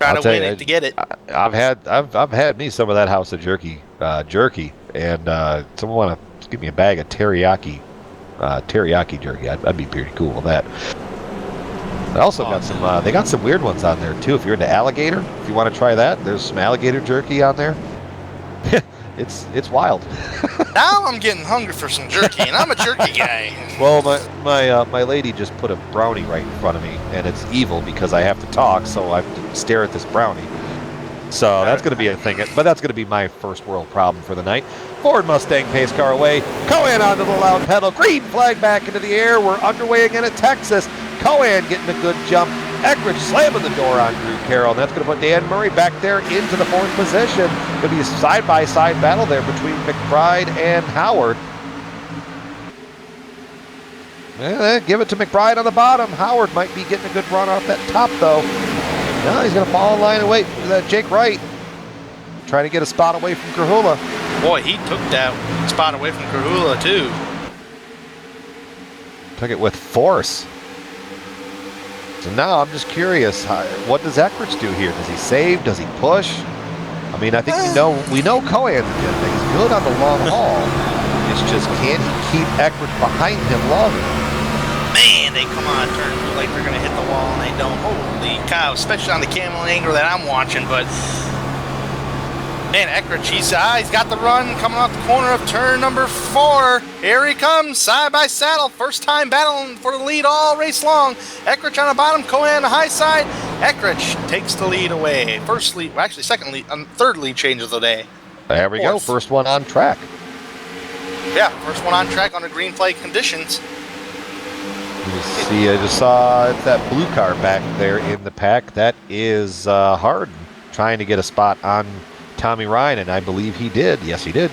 try to win it to get it. I've had me some of that House of Jerky, and someone want to give me a bag of teriyaki jerky. I'd be pretty cool with that. They also got some. They got some weird ones on there too. If you're into alligator, if you want to try that, there's some alligator jerky on there. It's wild. Now I'm getting hungry for some jerky, and I'm a jerky guy. Well, my lady just put a brownie right in front of me, and it's evil because I have to talk, so I have to stare at this brownie. So that's going to be a thing, but that's going to be my first world problem for the night. Ford Mustang pace car away. Cohan onto the loud pedal. Green flag back into the air. We're underway again at Texas. Cohan getting a good jump. Eckrich slamming the door on Drew Carroll. And that's going to put Dan Murray back there into the 4th position. Going to be a side-by-side battle there between McBride and Howard. Give it to McBride on the bottom. Howard might be getting a good run off that top, though. Now he's going to fall in line and wait for that Jake Wright. Trying to get a spot away from Krahula. Boy, he took that spot away from Krahula, too. Took it with force. So now I'm just curious, what does Eckrich do here? Does he save? Does he push? I mean, I think we know Cohan's good. He's good on the long haul. It's just, can he keep Eckrich behind him longer? Man, they come on turn like they're going to hit the wall, and they don't. Holy cow, especially on the camera angle that I'm watching, but man, Eckrich, he's got the run coming off the corner of turn number 4. Here he comes, side by saddle. First time battling for the lead all race long. Eckrich on the bottom, Cohan on the high side. Eckrich takes the lead away. First lead, well, actually second lead, third lead change of the day. There we go, first one on track. Yeah, first one on track under green flag conditions. You see, I just saw that blue car back there in the pack. That is Harden trying to get a spot on Tommy Ryan, and I believe he did. Yes, he did.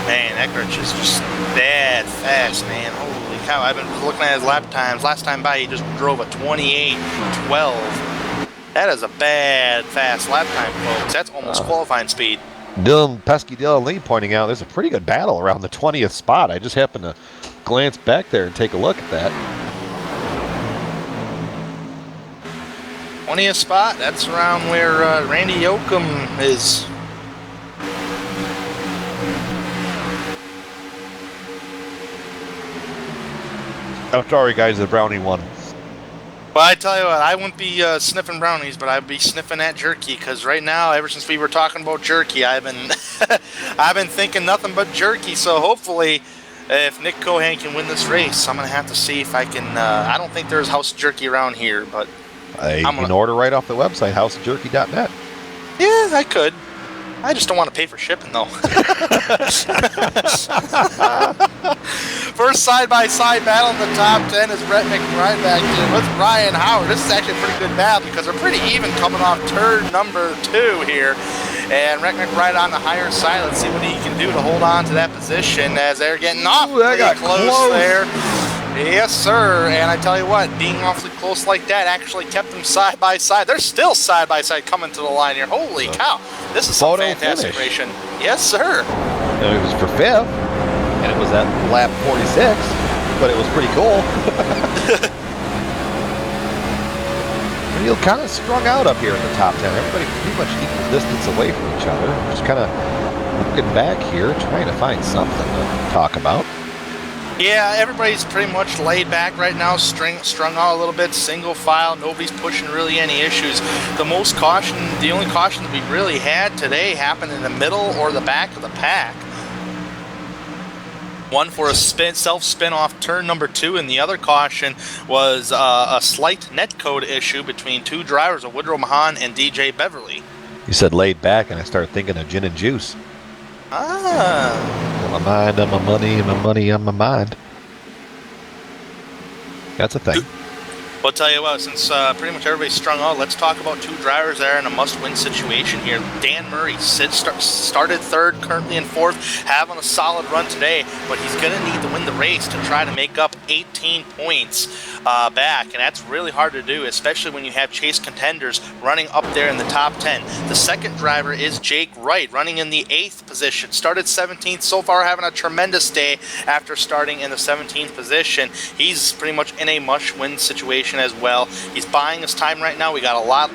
Man, Eckrich is just bad fast, man. Holy cow, I've been looking at his lap times. Last time by, he just drove a 28.12. That is a bad fast lap time, folks. That's almost qualifying speed. Dylan Lee pointing out there's a pretty good battle around the 20th spot. I just happened to glance back there and take a look at that. 20th spot, that's around where Randy Yoakum is. I'm sorry, guys. The brownie won. Well, I tell you what, I wouldn't be sniffing brownies, but I'd be sniffing that jerky. Because right now, ever since we were talking about jerky, I've been I've been thinking nothing but jerky. So hopefully, if Nick Cohan can win this race, I'm gonna have to see if I can. I don't think there's house jerky around here, but You can order right off the website, houseofjerky.net. yeah, I could. I just don't want to pay for shipping, though. First side-by-side battle in the top 10 is Brett McBride back in with Ryan Howard. This is actually a pretty good battle because they're pretty even coming off turn number 2 here. And Brett McBride on the higher side. Let's see what he can do to hold on to that position as they're getting awfully close there. Yes, sir. And I tell you what, being awfully close like that actually kept them side by side. They're still side by side coming to the line here. Holy cow. This is some fantastic racing. Yes, sir. It was for 5th, and it was at lap 46, but it was pretty cool. You're kind of strung out up here in the top 10. Everybody pretty much equal distance away from each other. Just kind of looking back here, trying to find something to talk about. Yeah, everybody's pretty much laid back right now, strung out a little bit, single file. Nobody's pushing really any issues. The only caution that we really had today happened in the middle or the back of the pack. One for a self-spin off turn number 2, and the other caution was a slight netcode issue between 2 drivers, of Woodrow Mahan and DJ Beverly. You said laid back, and I started thinking of gin and juice. Ah. My mind on my money, and my money on my mind. That's a thing. Well, I'll tell you what, since pretty much everybody's strung out, let's talk about 2 drivers that are in a must-win situation here. Dan Murray started 3rd, currently in 4th, having a solid run today, but he's going to need to win the race to try to make up 18 points back, and that's really hard to do, especially when you have chase contenders running up there in the top 10. The second driver is Jake Wright, running in the 8th position. Started 17th, so far having a tremendous day after starting in the 17th position. He's pretty much in a must-win situation as well. He's buying his time right now. We got a lot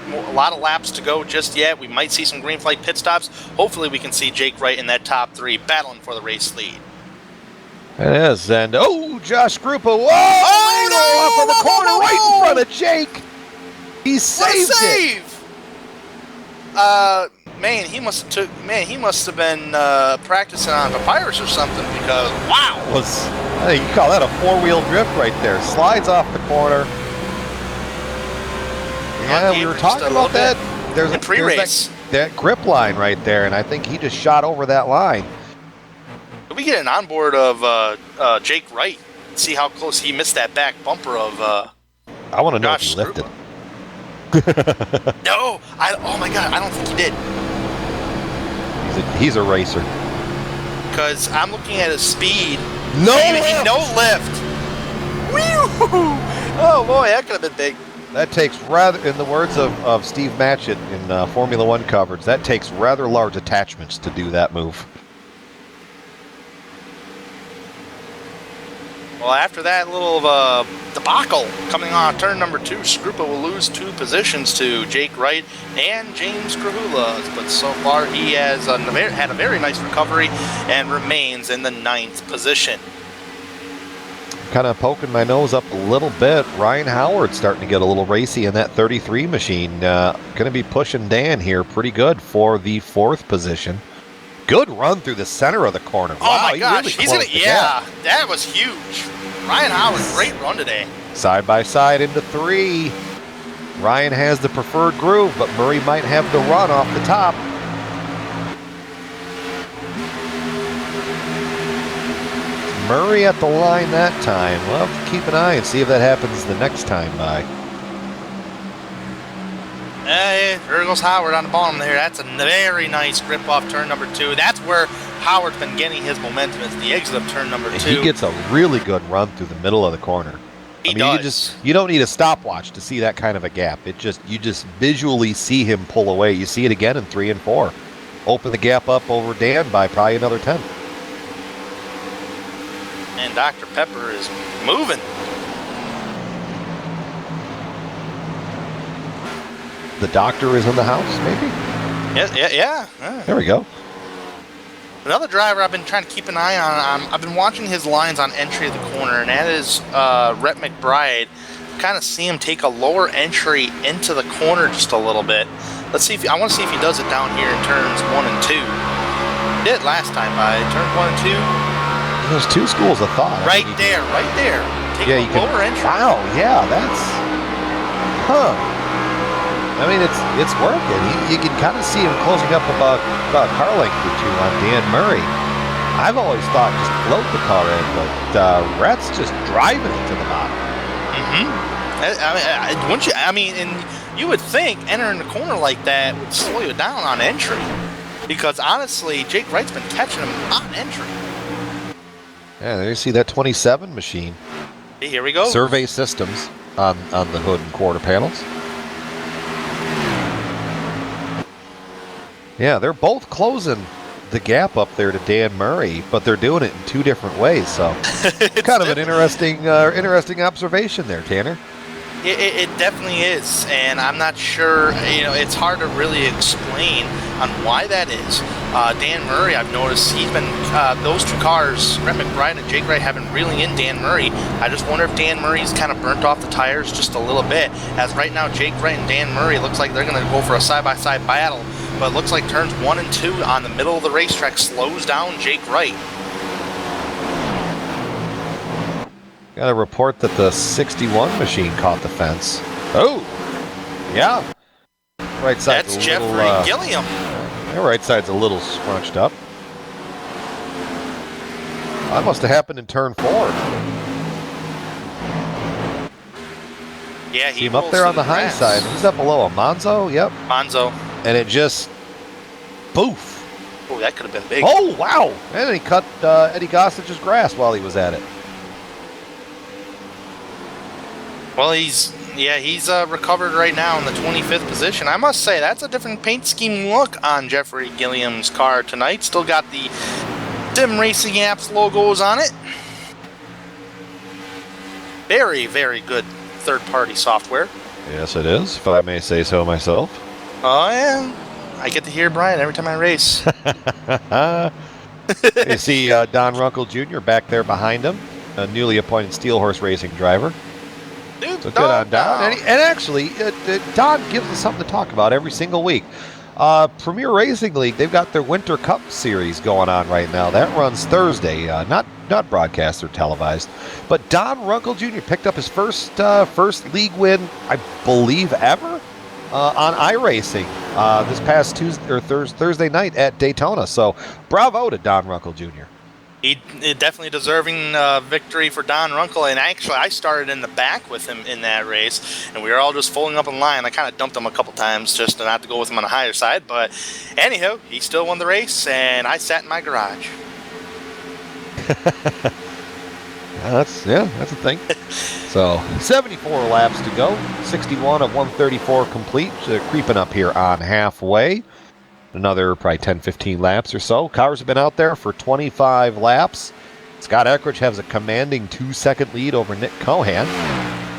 of laps to go just yet. We might see some green flag pit stops. Hopefully we can see Jake Wright in that top 3 battling for the race lead. It is, and Josh Grupa, off of the corner right in front of Jake. He saved it. Man, he must have been practicing on papyrus or something because wow. You call that a 4-wheel drift right there. Slides off the corner. Yeah, we were talking about that. There's a pre-race. That grip line right there, and I think he just shot over that line. Did we get an onboard of Jake Wright? See how close he missed that back bumper of I want to know if he lifted. No, oh my God, I don't think he did. He's a racer. Because I'm looking at his speed. No lift. Woo! Oh boy, that could have been big. That takes in the words of Steve Matchett in Formula One coverage, that takes rather large attachments to do that move. Well, after that little debacle coming on turn number 2, Scrupa will lose 2 positions to Jake Wright and James Krahula. But so far, he has had a very nice recovery and remains in the 9th position. Kind of poking my nose up a little bit. Ryan Howard starting to get a little racy in that 33 machine. Going to be pushing Dan here pretty good for the 4th position. Good run through the center of the corner. Oh my gosh, that was huge. Ryan Howard, great run today. Side by side into 3. Ryan has the preferred groove, but Murray might have the run off the top. Murray at the line that time. We'll have to keep an eye and see if that happens the next time by. There goes Howard on the bottom there. That's a very nice grip off turn number 2. That's where Howard's been getting his momentum. It's the exit of turn number 2. He gets a really good run through the middle of the corner. He does. You don't need a stopwatch to see that kind of a gap. You just visually see him pull away. You see it again in 3 and 4. Open the gap up over Dan by probably another 10. And Dr. Pepper is moving. The doctor is in the house, maybe? Yeah. There we go. Another driver I've been trying to keep an eye on, I've been watching his lines on entry of the corner, and that is Rhett McBride. Kind of see him take a lower entry into the corner just a little bit. Let's see if I want to see if he does it down here in turns 1 and 2. He did last time by turn 1 and 2. There's two schools of thought. Right there. Take a lower entry. Wow, yeah, that's... Huh. I mean, it's working. You can kind of see him closing up about car length or two on Dan Murray. I've always thought just float the car in, but Rhett's just driving it to the bottom. And you would think entering the corner like that would slow you down on entry, because honestly, Jake Wright's been catching him on entry. Yeah, there you see that 27 machine. Hey, here we go. Survey systems on the hood and quarter panels. Yeah, they're both closing the gap up there to Dan Murray, but they're doing it in two different ways. So, kind of an interesting observation there, Tanner. It definitely is, and I'm not sure. It's hard to really explain on why that is. Dan Murray, I've noticed he's been those two cars, Rhett McBride and Jake Wright, have been reeling in Dan Murray. I just wonder if Dan Murray's kind of burnt off the tires just a little bit. As right now, Jake Wright and Dan Murray looks like they're going to go for a side-by-side battle. But it looks like turns 1 and 2 on the middle of the racetrack slows down Jake Wright. Got a report that the 61 machine caught the fence. Oh, yeah. Right side's That's a little, Jeffrey Gilliam. The right side's a little scrunched up. That must have happened in turn 4. Yeah, he up there on the high side. He's up below a Monzo. Yep. Monzo. And it just poof. Oh, that could have been big. Oh, wow. And he cut Eddie Gossich's grass while he was at it. Well, he's recovered right now in the 25th position. I must say, that's a different paint scheme look on Jeffrey Gilliam's car tonight. Still got the Sim Racing Apps logos on it. Very, very good third-party software. Yes, it is, if I may say so myself. Oh, yeah. I get to hear Brian every time I race. You see Don Runkle Jr. back there behind him, a newly appointed Steel Horse Racing driver. Dude, so good on Don. And actually, Don gives us something to talk about every single week. Premier Racing League, they've got their Winter Cup series going on right now. That runs Thursday, not broadcast or televised. But Don Runkle Jr. picked up his first league win, I believe, ever on iRacing this past Thursday night at Daytona. So bravo to Don Runkle Jr. He definitely deserving victory for Don Runkle, and actually I started in the back with him in that race, and we were all just folding up in line. I kind of dumped him a couple times just not to go with him on the higher side, but anyhow, he still won the race, and I sat in my garage. That's a thing. So 74 laps to go, 61 of 134 complete, creeping up here on halfway. Another probably 10-15 laps or so. Cars have been out there for 25 laps. Scott Eckridge has a commanding 2-second lead over Nick Cohan.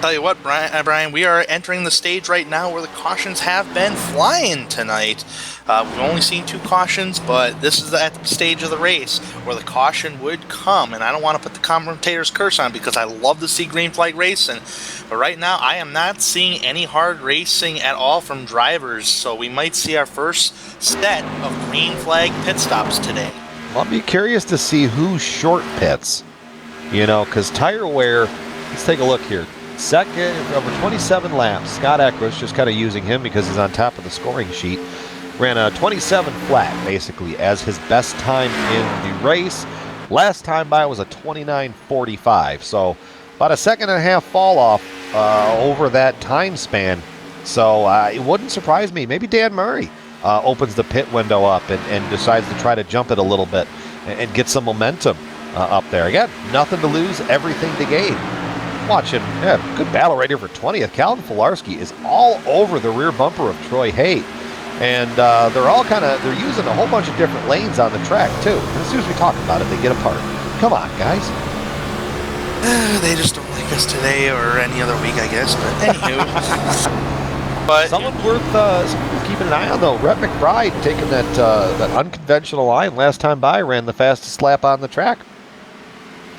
Tell you what, Brian, we are entering the stage right now where the cautions have been flying tonight. We've only seen 2 cautions, but this is at the stage of the race where the caution would come. And I don't want to put the commentator's curse on because I love to see green flag racing. But right now, I am not seeing any hard racing at all from drivers. So we might see our first set of green flag pit stops today. I'll be curious to see who short pits. Because tire wear, let's take a look here. Second, over 27 laps, Scott Eckridge, just kind of using him because he's on top of the scoring sheet, ran a 27 flat, basically, as his best time in the race. Last time by was a 29.45, so about a second and a half fall off over that time span. So it wouldn't surprise me. Maybe Dan Murray opens the pit window up and decides to try to jump it a little bit and get some momentum up there. Again, nothing to lose, everything to gain. Watching, good battle right here for 20th. Calvin Filarski is all over the rear bumper of Troy Haight. And they're using a whole bunch of different lanes on the track, too. And as soon as we talk about it, they get apart. Come on, guys. They just don't like us today or any other week, I guess. But anywho. But someone worth keeping an eye on, though. Rhett McBride taking that unconventional line last time by, ran the fastest lap on the track.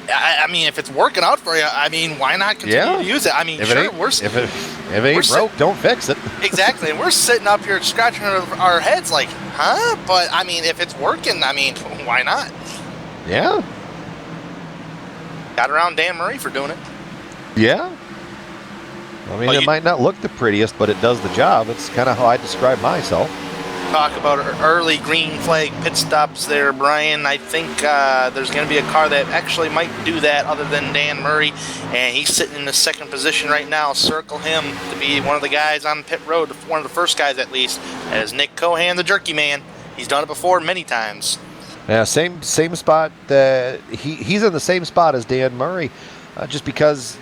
I mean, if it's working out for you, I mean, why not continue to use it? I mean, If sure, it ain't broke, don't fix it. exactly, and we're sitting up here scratching our heads like, huh? But I mean, if it's working, I mean, why not? Yeah. Got around Dan Murray for doing it. Yeah. I mean, it might not look the prettiest, but it does the job. It's kind of how I describe myself. Talk about early green flag pit stops there, Brian. I think there's going to be a car that actually might do that other than Dan Murray, and he's sitting in the second position right now. Circle him to be one of the guys on pit road, one of the first guys at least, as Nick Cohan, the jerky man. He's done it before many times. Yeah, same spot. He's in the same spot as Dan Murray, just because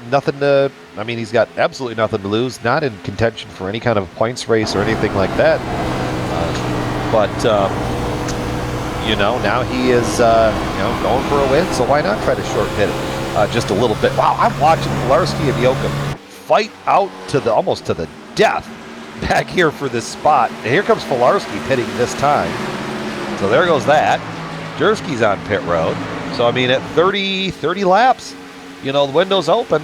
I mean, he's got absolutely nothing to lose. Not in contention for any kind of points race or anything like that. But now he is going for a win. So why not try to shorten it just a little bit? Wow, I'm watching Filarski and Yoakum fight out to almost to the death back here for this spot. And here comes Filarski pitting this time. So there goes that. Jerski's on pit road. So, I mean, at 30 laps, the window's open.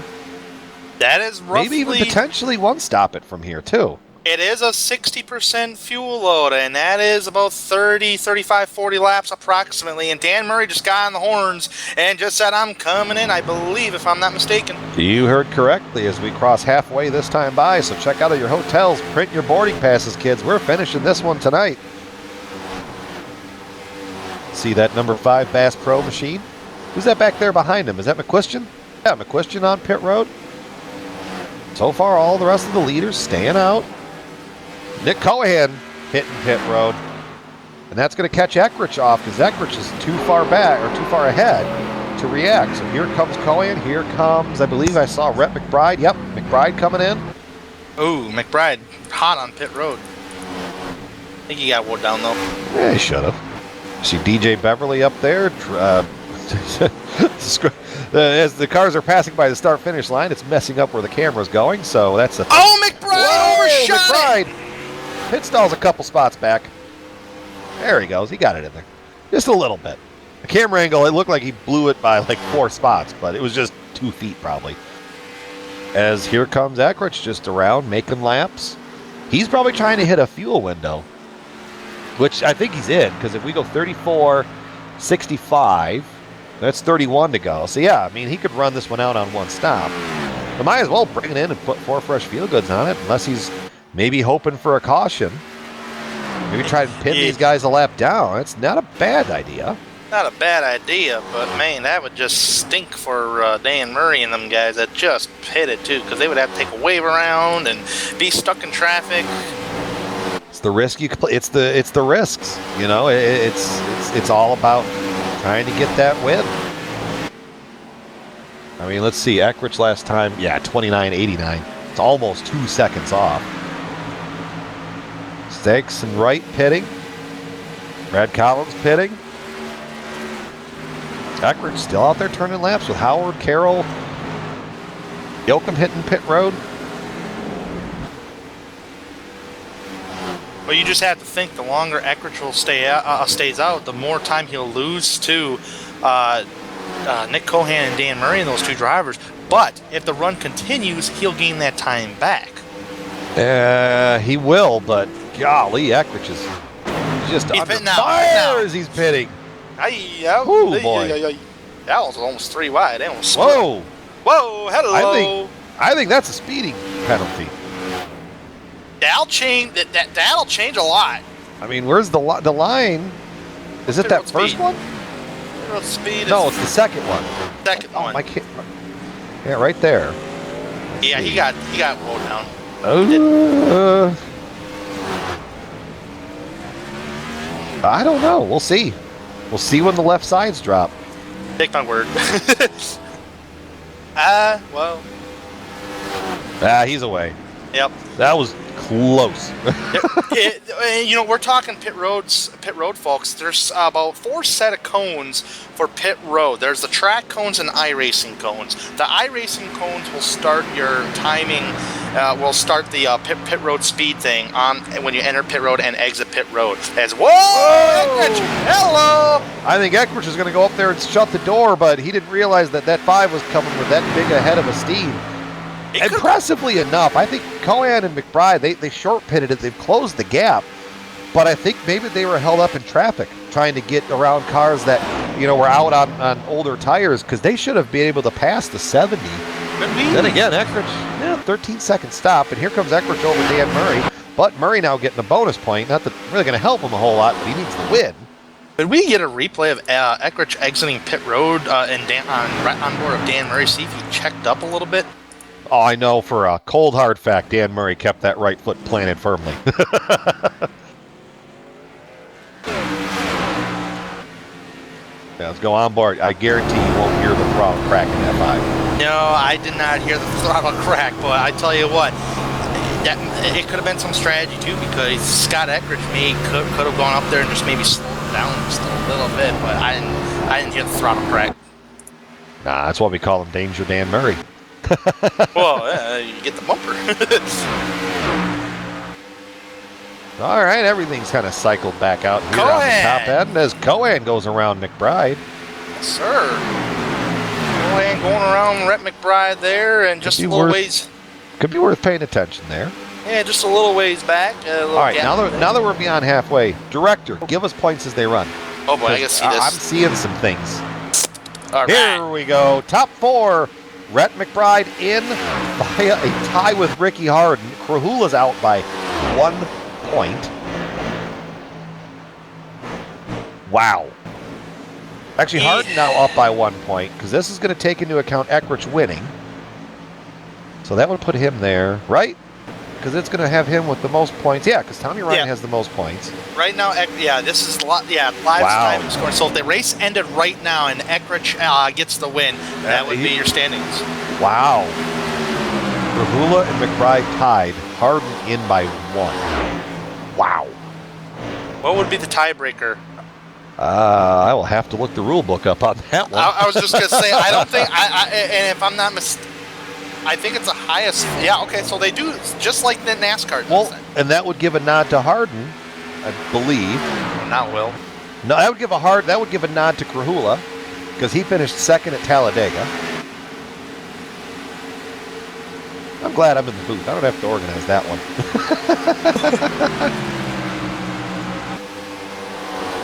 That is roughly... Maybe even potentially one-stop it from here, too. It is a 60% fuel load, and that is about 30, 35, 40 laps approximately. And Dan Murray just got on the horns and just said, I'm coming in, I believe, if I'm not mistaken. You heard correctly as we cross halfway this time by. So check out your hotels, print your boarding passes, kids. We're finishing this one tonight. See that number 5 Bass Pro machine? Who's that back there behind him? Is that McQuestion? Yeah, McQuestion on pit road. So far, all the rest of the leaders staying out. Nick Cohan hitting pit road. And that's going to catch Eckrich off because Eckrich is too far back or too far ahead to react. So here comes Cohan. Here comes, I believe I saw Rhett McBride. Yep, McBride coming in. Ooh, McBride hot on pit road. I think he got wore down though. Yeah, he should have. See DJ Beverly up there. As the cars are passing by the start-finish line, it's messing up where the camera's going. So that's a. Oh, McBride overshot McBride. it. Pit stall's a couple spots back. There he goes. He got it in there. Just a little bit. The camera angle, it looked like he blew it by like 4 spots, but it was just 2 feet probably. As here comes Eckrich just around making laps. He's probably trying to hit a fuel window, which I think he's in, because if we go 34, 65, that's 31 to go. So yeah, I mean, he could run this one out on one stop. But might as well bring it in and put 4 fresh fuel goods on it, unless he's maybe hoping for a caution. Maybe try and pin these guys a lap down. It's not a bad idea. Not a bad idea, but man, that would just stink for Dan Murray and them guys that just pitted too, because they would have to take a wave around and be stuck in traffic. It's the risk you play. It's the risks. It's all about trying to get that win. I mean, let's see. Eckrich last time, 29.89. It's almost 2 seconds off. Stakes and Wright pitting. Brad Collins pitting. Eckrich still out there turning laps with Howard, Carroll, Yoakum hitting pit road. Well, you just have to think the longer Eckrich will stays out, the more time he'll lose to Nick Cohan and Dan Murray and those 2 drivers. But if the run continues, he'll gain that time back. He will, but golly, Eckrich is just under fire as he's pitting. Ooh, boy. That was almost 3 wide. That was Whoa. Whoa, hello. I think that's a speeding penalty. That'll change a lot. I mean, where's the line? Is it that first one? Speed no, it's the second one. Second one. My kid. Yeah, right there. Yeah, he got wore down. I don't know. We'll see. We'll see when the left sides drop. Take my word. Well. He's away. Yep. That was close. We're talking pit road folks. There's about 4 set of cones for pit road. There's the track cones and iRacing cones. The iRacing cones will start your timing will start the pit road speed thing on when you enter pit road and exit pit road. As Eckridge, hello. I think Eckridge is going to go up there and shut the door, but he didn't realize that that 5 was coming with that big a head of a steam. Impressively enough, I think Cohan and McBride, they short pitted it. They've closed the gap, but I think maybe they were held up in traffic trying to get around cars that, were out on older tires, because they should have been able to pass the 70. Then again, Eckridge, 13-second stop, and here comes Eckridge over Dan Murray. But Murray now getting a bonus point. Not that really going to help him a whole lot, but he needs the win. Could we get a replay of Eckridge exiting pit road and right on board of Dan Murray, see if he checked up a little bit? Oh, I know for a cold hard fact, Dan Murray kept that right foot planted firmly. Let's go on board. I guarantee you won't hear the throttle crack in that 5. No, I did not hear the throttle crack, but I tell you what, it could have been some strategy too, because Scott Eckridge could have gone up there and just maybe slowed it down just a little bit, but I didn't hear the throttle crack. Nah, that's why we call him Danger Dan Murray. Well, you get the bumper. All right, everything's kind of cycled back out here on the top end as Cohan goes around McBride. Yes, sir. Cohan going around Rhett McBride there, and just a little ways. Could be worth paying attention there. Yeah, just a little ways back. All right, now that we're beyond halfway, director, give us points as they run. Oh boy, I can see this. I'm seeing some things. All right. Here we go. Top 4. Rhett McBride in via a tie with Ricky Harden. Krahula's out by 1 point. Wow. Actually, Harden now up by 1 point, because this is going to take into account Eckridge winning. So that would put him there, right? Because it's going to have him with the most points. Yeah, because Tommy Ryan has the most points. Right now, this is live time scoring. So if the race ended right now and Eckridge gets the win, that would be your standings. Wow. Krahula and McBride tied. Harden in by 1. Wow. What would be the tiebreaker? I will have to look the rule book up on that one. I was just going to say, I don't think, and if I'm not mistaken, I think it's the highest. Yeah, okay, so they do just like the NASCAR does. Well, and that would give a nod to Harden, I believe. Not Will. No, that would give a nod to Krahula, because he finished second at Talladega. I'm glad I'm in the booth. I don't have to organize that one.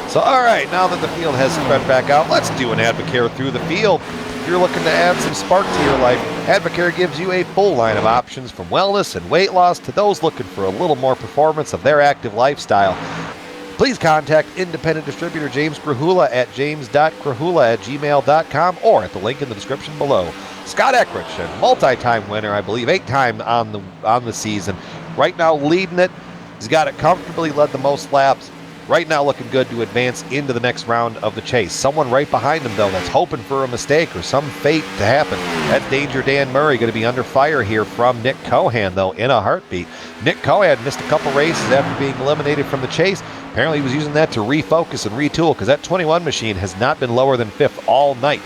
So, all right, now that the field has spread back out, let's do an AdvoCare through the field. If you're looking to add some spark to your life, AdvoCare gives you a full line of options from wellness and weight loss to those looking for a little more performance of their active lifestyle. Please contact independent distributor James Krahula at james.krahula@gmail.com or at the link in the description below. Scott Eckridge, a multi-time winner, I believe, 8-time on the season. Right now leading it. He's got it comfortably, led the most laps. Right now looking good to advance into the next round of the chase. Someone right behind him, though, that's hoping for a mistake or some fate to happen. That's Danger Dan Murray, going to be under fire here from Nick Cohan, though, in a heartbeat. Nick Cohan missed a couple races after being eliminated from the chase. Apparently he was using that to refocus and retool, because that 21 machine has not been lower than 5th all night.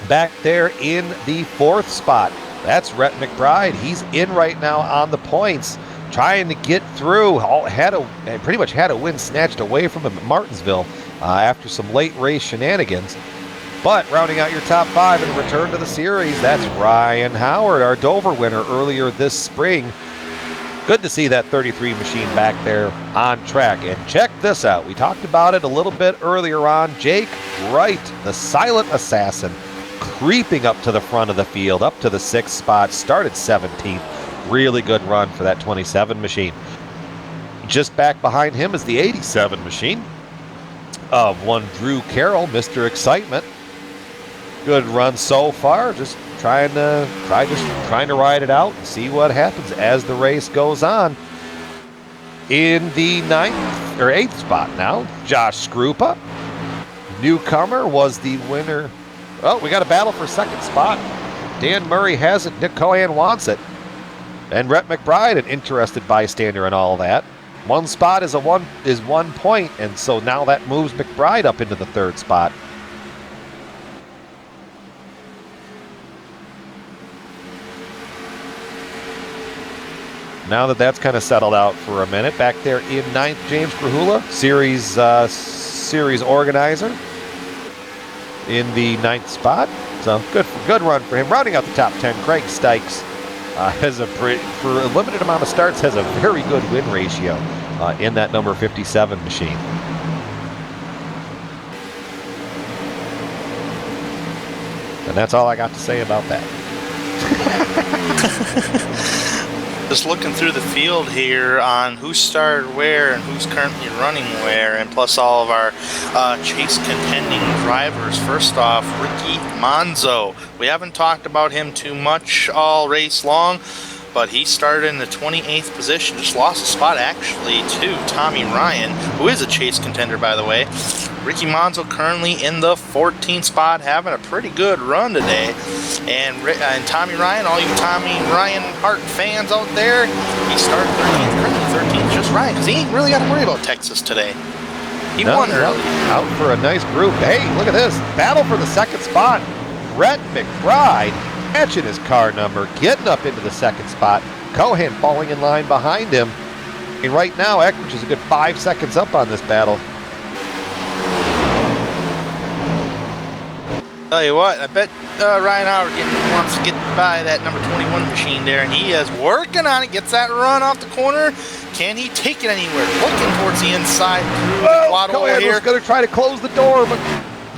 Back there in the 4th spot, that's Rhett McBride. He's in right now on the points, trying to get through. Pretty much had a win snatched away from him at Martinsville after some late race shenanigans. But rounding out your top 5 in the return to the series, that's Ryan Howard, our Dover winner earlier this spring. Good to see that 33 machine back there on track. And check this out. We talked about it a little bit earlier on. Jake Wright, the silent assassin, creeping up to the front of the field, up to the 6th spot, started 17th. Really good run for that 27 machine. Just back behind him is the 87 machine of one Drew Carroll, Mr. Excitement. Good run so far. Just trying to ride it out and see what happens as the race goes on. In the 9th or 8th spot now, Josh Skrupa, newcomer, was the winner. Oh, we got a battle for 2nd spot. Dan Murray has it. Nick Cohan wants it. And Rhett McBride, an interested bystander in all that. 1 spot is 1 point, and so now that moves McBride up into the 3rd spot. now that that's kind of settled out for a minute, back there in 9th, James Grahula, series organizer in the 9th spot. So good run for him. Rounding out the top 10, Craig Stykes has for a limited amount of starts, has a very good win ratio in that number 57 machine. And that's all I got to say about that. Just looking through the field here on who started where and who's currently running where, and plus all of our chase contending drivers. First off, Ricky Manzo. We haven't talked about him too much all race long, but he started in the 28th position, just lost a spot actually to Tommy Ryan, who is a chase contender, by the way. Ricky Manzo currently in the 14th spot, having a pretty good run today. And Tommy Ryan, all you Tommy Ryan Hart fans out there, he started 13th, currently 13th, just right, because he ain't really got to worry about Texas today. He won early. Out for a nice group. Hey, look at this. Battle for the 2nd spot. Brett McBride catching his car number, getting up into the 2nd spot. Cohan falling in line behind him. And right now, Eckridge is a good 5 seconds up on this battle. Tell you what, I bet Ryan Howard wants to get by that number 21 machine there, and he is working on it. Gets that run off the corner. Can he take it anywhere? Looking towards the inside. Cohan was going to try to close the door, but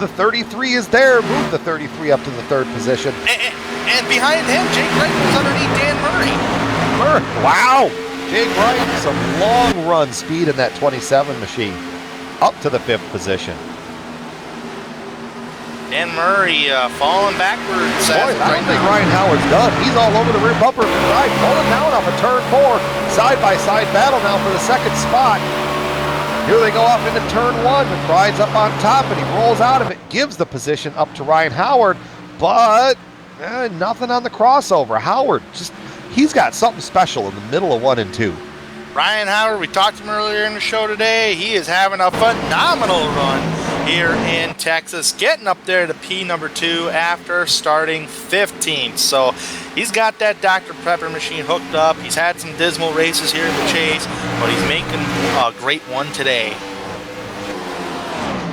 the 33 is there. Move the 33 up to the 3rd position. And behind him, Jake Wright was underneath Dan Murray. Wow! Jake Wright, some long run speed in that 27 machine. Up to the 5th position. Dan Murray falling backwards. Boy, I don't think Ryan Howard's done. He's all over the rear bumper. Right, pulling down off a turn 4. Side-by-side battle now for the 2nd spot. Here they go off into turn 1. McBride's up on top, and he rolls out of it. Gives the position up to Ryan Howard, but nothing on the crossover. Howard, he's got something special in the middle of 1 and 2. Ryan Howard, we talked to him earlier in the show today. He is having a phenomenal run here in Texas, getting up there to P number 2 after starting 15th. So he's got that Dr. Pepper machine hooked up. He's had some dismal races here in the chase, but he's making a great one today.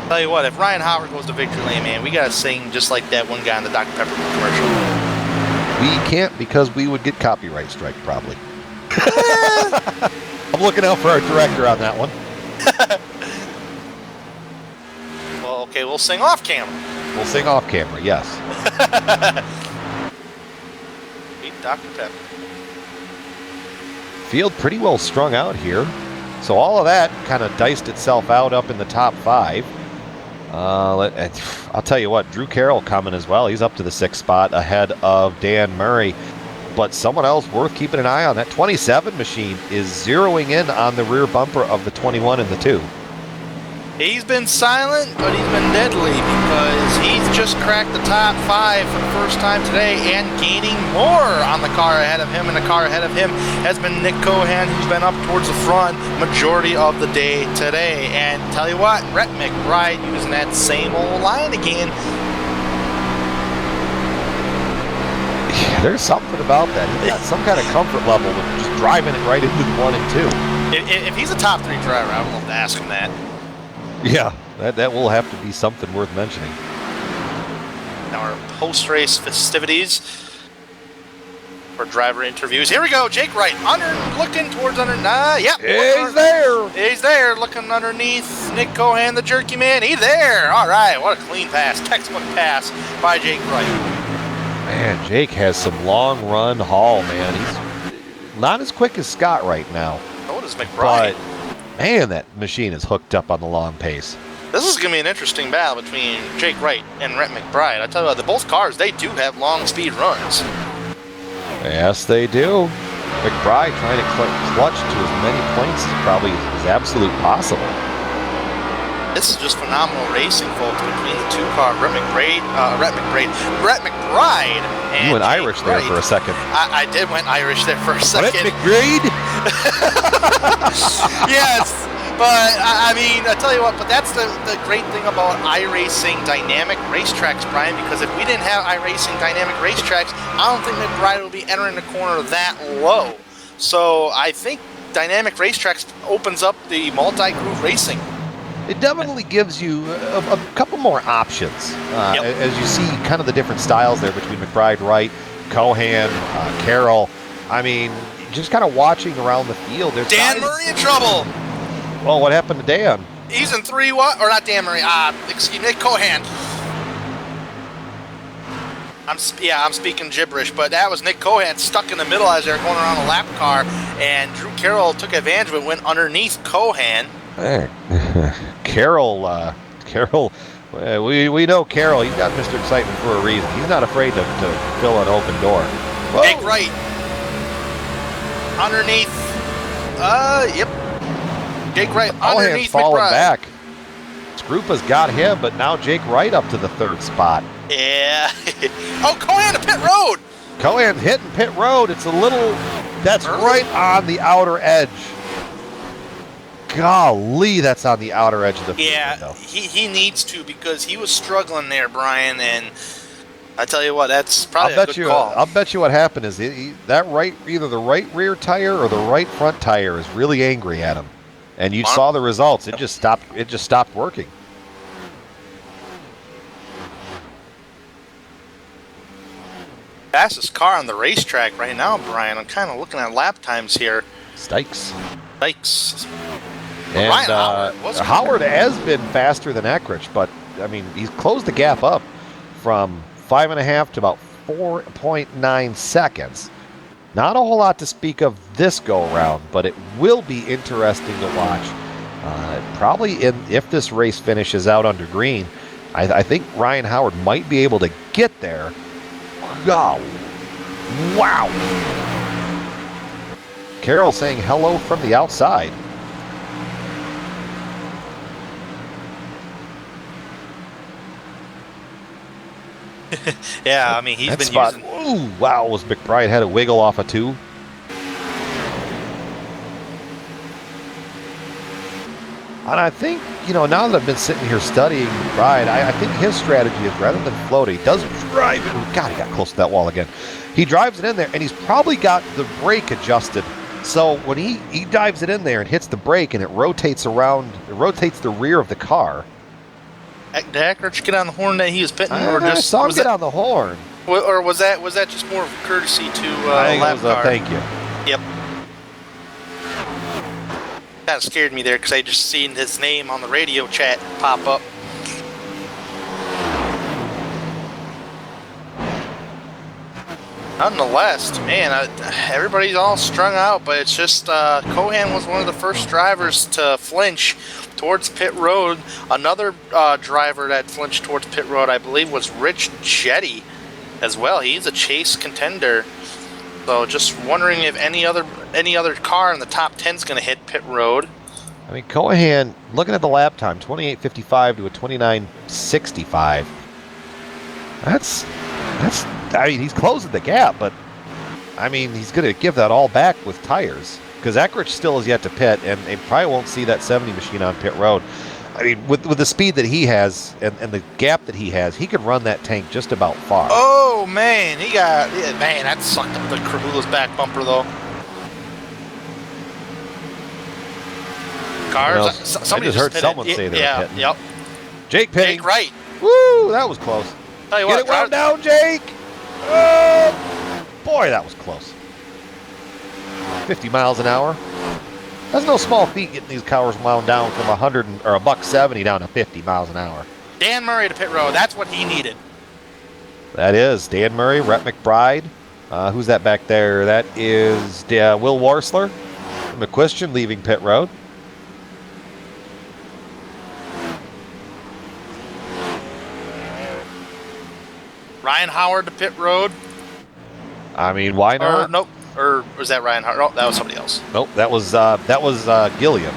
Tell you what, if Ryan Howard goes to victory lane, man, we gotta sing just like that one guy in the Dr. Pepper commercial. We can't, because we would get copyright strike probably. I'm looking out for our director on that one. Well, okay, we'll sing off camera. We'll sing off camera, yes. Beat Dr. Pepper. Field pretty well strung out here. So all of that kind of diced itself out up in the top 5. I'll tell you what, Drew Carroll coming as well. He's up to the 6th spot ahead of Dan Murray. But someone else worth keeping an eye on, that 27 machine is zeroing in on the rear bumper of the 21 and the 2. He's been silent, but he's been deadly, because he's just cracked the top 5 for the first time today and gaining more on the car ahead of him. And the car ahead of him has been Nick Cohan, who's been up towards the front majority of the day today. And tell you what, Brett McBride using that same old line again. Yeah, there's something about that. He's got some kind of comfort level with just driving it right into the 1 and 2. If he's a top 3 driver, I would love to ask him that. Yeah, that will have to be something worth mentioning. Our post-race festivities for driver interviews. Here we go, Jake Wright, looking towards yep. He's there. He's there, looking underneath Nick Cohan, the jerky man. He's there. All right, what a clean pass, textbook pass by Jake Wright. Man, Jake has some long run haul, man. He's not as quick as Scott right now. So does McBride. But man, that machine is hooked up on the long pace. This is going to be an interesting battle between Jake Wright and Rhett McBride. I tell you what, both cars, they do have long speed runs. Yes, they do. McBride trying to clutch to as many points as probably is absolute possible. This is just phenomenal racing, folks, between the 2 cars. Rhett McBride and you went Jake Irish there Wright. For a second. I did went Irish there for a second. Rhett McBride? Yes, but I mean, I tell you what, but that's the great thing about iRacing dynamic racetracks, Brian, because if we didn't have iRacing dynamic racetracks, I don't think McBride would be entering the corner that low. So I think dynamic racetracks opens up the multi-groove racing. It definitely gives you a couple more options. Yep. As you see kind of the different styles there between McBride, Wright, Cohan, Carroll. I mean, just kind of watching around the field. There's Dan Murray in trouble. Well, what happened to Dan? He's in 3 what? Or not Dan Murray. Excuse me, Nick Cohan. I'm speaking gibberish, but that was Nick Cohan stuck in the middle as they were going around a lap car, and Drew Carroll took advantage of it, went underneath Cohan. Carroll, we know Carroll. He's got Mr. Excitement for a reason. He's not afraid to fill an open door. Whoa. Jake Wright. Underneath. Yep. Jake Wright underneath falling McBride. back. Scrupa's got him, but now Jake Wright up to the 3rd spot. Yeah. Oh, Cohan to pit road. Cohan's hitting pit road. It's a little. That's Early. right on the outer edge. Golly, that's on the outer edge of the field. Yeah, he needs to, because he was struggling there, Brian, and I tell you what, that's probably a good call. I'll bet you what happened is either the right rear tire or the right front tire is really angry at him, and you saw the results. It just stopped working. Fastest car on the racetrack right now, Brian. I'm kind of looking at lap times here. Stikes. And Howard has been faster than Eckrich, but I mean, he's closed the gap up from 5.5 to about 4.9 seconds. Not a whole lot to speak of this go-around, but it will be interesting to watch. Probably if this race finishes out under green, I think Ryan Howard might be able to get there. Oh, wow. Carroll saying hello from the outside. Yeah, I mean, he's been spot. using... Ooh, wow, was McBride had a wiggle off a 2. And I think, now that I've been sitting here studying McBride, I think his strategy is rather than float, he does drive it. God, he got close to that wall again. He drives it in there, and he's probably got the brake adjusted. So when he dives it in there and hits the brake, and it rotates around, it rotates the rear of the car. Did Eckrich get on the horn that he was pitting? I saw him get on the horn. Or was that just more of a courtesy to I think lap it was car? thank you. Yep. Kind of scared me there because I just seen his name on the radio chat pop up. Nonetheless, man, everybody's all strung out, but it's just Cohan was one of the first drivers to flinch towards pit road. Another driver that flinched towards pit road, I believe, was Rich Jetty as well. He's a chase contender. So just wondering if any other car in the top 10 is going to hit pit road. I mean, Cohan, looking at the lap time, 28.55 to a 29.65. I mean, he's closing the gap, but I mean, he's going to give that all back with tires, because Eckrich still is yet to pit, and they probably won't see that 70 machine on pit road. I mean, with the speed that he has and the gap that he has, he could run that tank just about far. Oh, man, that sucked up the Krahula's back bumper, though. Cars, somebody I just heard someone say they were pitting. Yep. Jake pitting. Jake Wright. Woo, that was close. Tell you Get what, it wound down, Jake. Oh, boy, that was close. 50 miles an hour. That's no small feat getting these cars wound down from $170 down to 50 miles an hour. Dan Murray to pit road. That's what he needed. That is Dan Murray, Rhett McBride. Who's that back there? That is Will Warsler. McQuistion leaving pit road. Ryan Howard to pit road. I mean, why not? Or, nope. Or was that Ryan Howard? No, that was somebody else. Nope, that was Gilliam.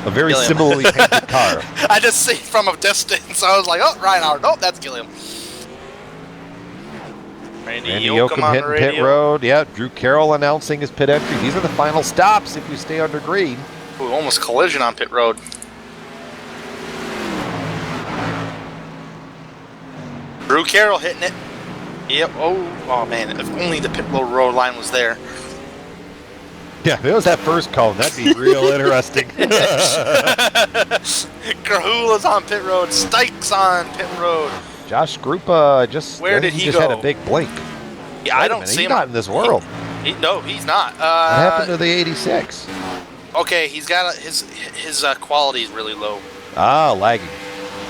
A very similarly painted car. I just see from a distance. I was like, oh, Ryan Howard. Nope, that's Gilliam. Randy Yoakum hitting pit road. Yeah, Drew Carroll announcing his pit entry. These are the final stops if you stay under green. Ooh, almost collision on pit road. Drew Carroll hitting it. Yep. Oh man. If only the pit road line was there. Yeah, if it was that first cone, that'd be real interesting. Krahula's on pit road. Stike's on pit road. Josh Grupa just Where did he just had go? a big blink. Yeah, Wait I a don't minute, see he's him. not in this world. No, he's not. What happened to the 86? Okay, he's got his quality is really low. Ah, lagging.